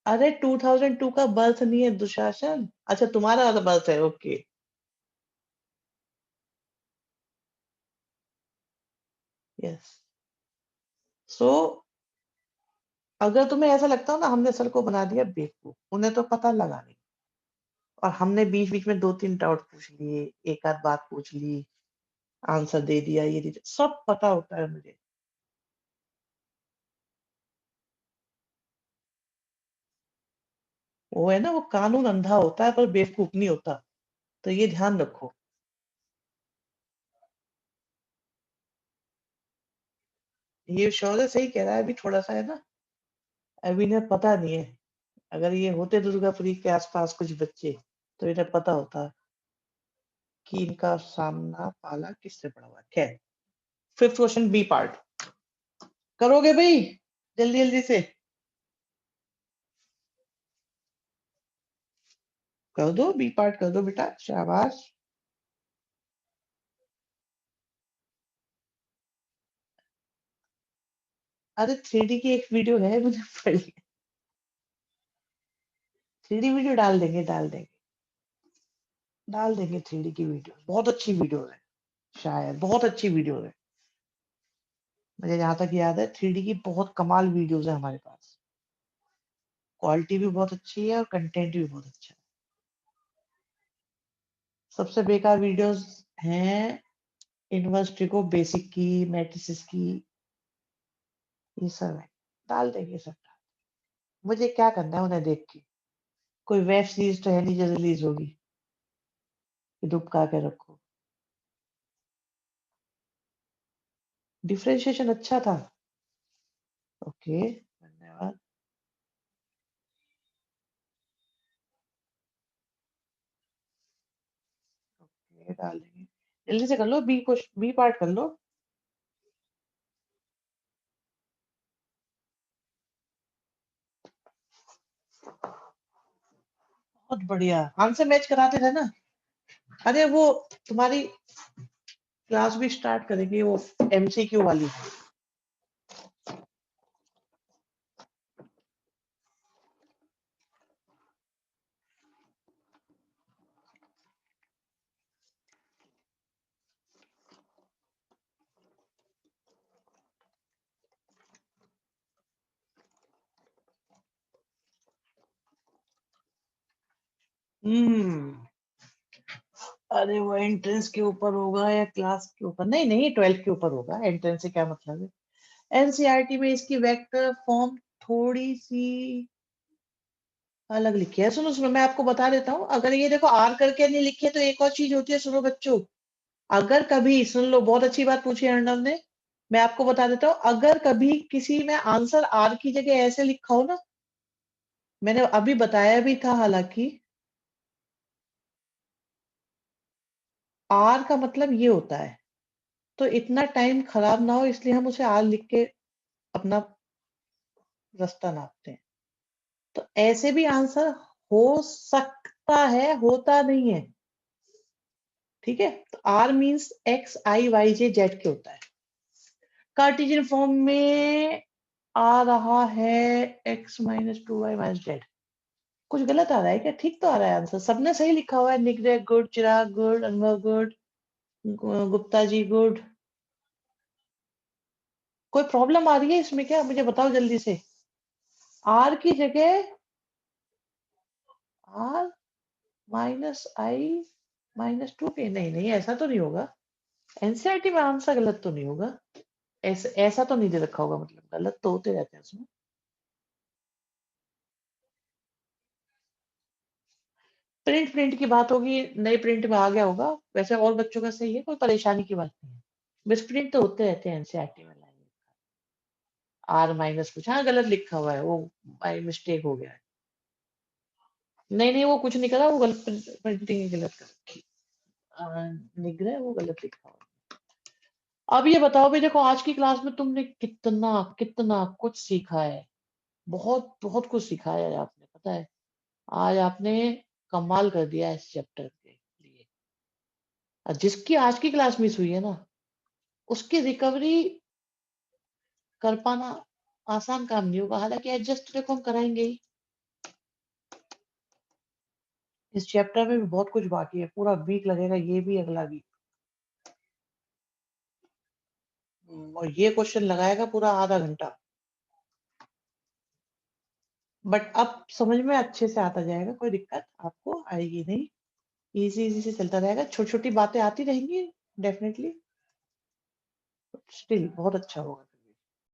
अरे 2002 का बर्थ नहीं है दुशासन। अच्छा तुम्हारा वाला बर्थ है, ओके। यस। सो अगर तुम्हें ऐसा लगता हो ना हमने सर को बना दिया बेवकूफ, उन्हें तो पता लगा नहीं। और हमने बीच बीच में 2-3 डाउट पूछ लिए, एक आध बात पूछ ली, आंसर दे दिया, ये दे दिया, सब पता होता है मुझे। वो है ना, वो कानून अंधा होता है पर बेवकूफ नहीं होता, तो ये ध्यान रखो। ये शौर्य सही कह रहा है, अभी थोड़ा सा है ना, अभी इन्हें पता नहीं है। अगर ये होते दुर्गापुरी के आसपास कुछ बच्चे, तो इन्हें पता होता कि इनका सामना पाला किससे पड़ा हुआ है। खैर, फिफ्थ क्वेश्चन बी पार्ट करोगे भाई, जल्दी जल्दी से कर दो, बी पार्ट कर दो बेटा, शाबाश। अरे 3D की एक वीडियो है, मुझे पड़ी। 3D वीडियो डाल देंगे 3D की वीडियो, बहुत अच्छी वीडियो है, शायद बहुत अच्छी वीडियो है। मुझे जहां तक याद है 3D की बहुत कमाल वीडियोस है हमारे पास, क्वालिटी भी बहुत अच्छी है और कंटेंट भी बहुत अच्छा है। सबसे बेकार वीडियोस हैं इन्वर्स ट्रिको बेसिक की, मैट्रिसेस की, ये सब है। डाल देंगे सब। मुझे क्या करना है उन्हें देख के? कोई वेब सीरीज तो है नहीं जो रिलीज होगी कि दुबका के रखो। डिफरेंशिएशन अच्छा था। ओके, धन्यवाद। ये डाल देंगे, जल्दी से कर लो, बी पार्ट कर लो। बहुत बढ़िया, आंसर मैच कराते थे ना। अरे वो तुम्हारी क्लास भी स्टार्ट करेगी वो एमसीक्यू वाली। हम्म। अरे वो एंट्रेंस के ऊपर होगा या क्लास के ऊपर? नहीं नहीं, 12th के ऊपर होगा, एंट्रेंस से क्या मतलब है। एनसीईआरटी में इसकी वेक्टर फॉर्म थोड़ी सी अलग लिखी है। सुनो सुनो, मैं आपको बता देता हूँ, अगर ये देखो आर करके नहीं लिखे तो एक और चीज होती है, सुनो बच्चों। अगर कभी, सुन लो, बहुत अच्छी बात पूछी है अर्णव ने, मैं आपको बता देता हूँ, अगर कभी किसी में आंसर आर की जगह ऐसे लिखा हो ना, मैंने अभी बताया भी था हालांकि, आर का मतलब ये होता है, तो इतना टाइम खराब ना हो इसलिए हम उसे आर लिख के अपना रास्ता नापते हैं। तो ऐसे भी आंसर हो सकता है, होता नहीं है। ठीक है, तो r means x i y j z के होता है। कार्टेशियन फॉर्म में आ रहा है x minus two y minus z. कुछ गलत आ रहा है क्या? ठीक तो आ रहा है आंसर, सबने सही लिखा हुआ है। निग्रे गुड, चिराग good, Anwar good, Gupta ji good. कोई प्रॉब्लम आ रही है इसमें क्या, मुझे बताओ जल्दी से। आर की जगह r minus i minus two के, नहीं नहीं ऐसा तो नहीं होगा। एनसीईआरटी में आंसर गलत तो नहीं होगा, ऐसा तो नहीं दे रखा होगा, मतलब गलत तो होते रहते हैं उसमें। प्रिंट प्रिंट की बात होगी, नए प्रिंट में आ गया होगा। वैसे और बच्चों का सही है, कोई परेशानी की बात नहीं है। मिसप्रिंट तो होते रहते हैं एनसीईआरटी में। लाइन आर माइनस कुछ, हाँ गलत लिखा हुआ है, वो बाय मिस्टेक हो गया है। नहीं नहीं, वो कुछ नहीं करा, वो गलत प्रिंटिंग ही गलत कर रखी। निग्रह वो गलत लिखा हुआ है। अब ये बताओ भी, देखो आज की क्लास में तुमने कितना कितना कुछ सीखा है। बहुत बहुत कुछ सीखा है आपने, पता है। आज आपने कमाल कर दिया इस चैप्टर के लिए। और जिसकी आज की क्लास मिस हुई है ना, उसकी रिकवरी कर पाना आसान काम नहीं होगा। हालांकि एडजस्ट देखो हम कराएंगे ही। इस चैप्टर में भी बहुत कुछ बाकी है, पूरा वीक लगेगा, ये भी अगला वीक। और ये क्वेश्चन लगाएगा पूरा आधा घंटा। बट अब समझ में अच्छे से आता जाएगा, कोई दिक्कत आपको आएगी नहीं। इजी इजी से चलता रहेगा, छोटी छोटी बातें आती रहेंगी डेफिनेटली। स्टिल बहुत अच्छा होगा।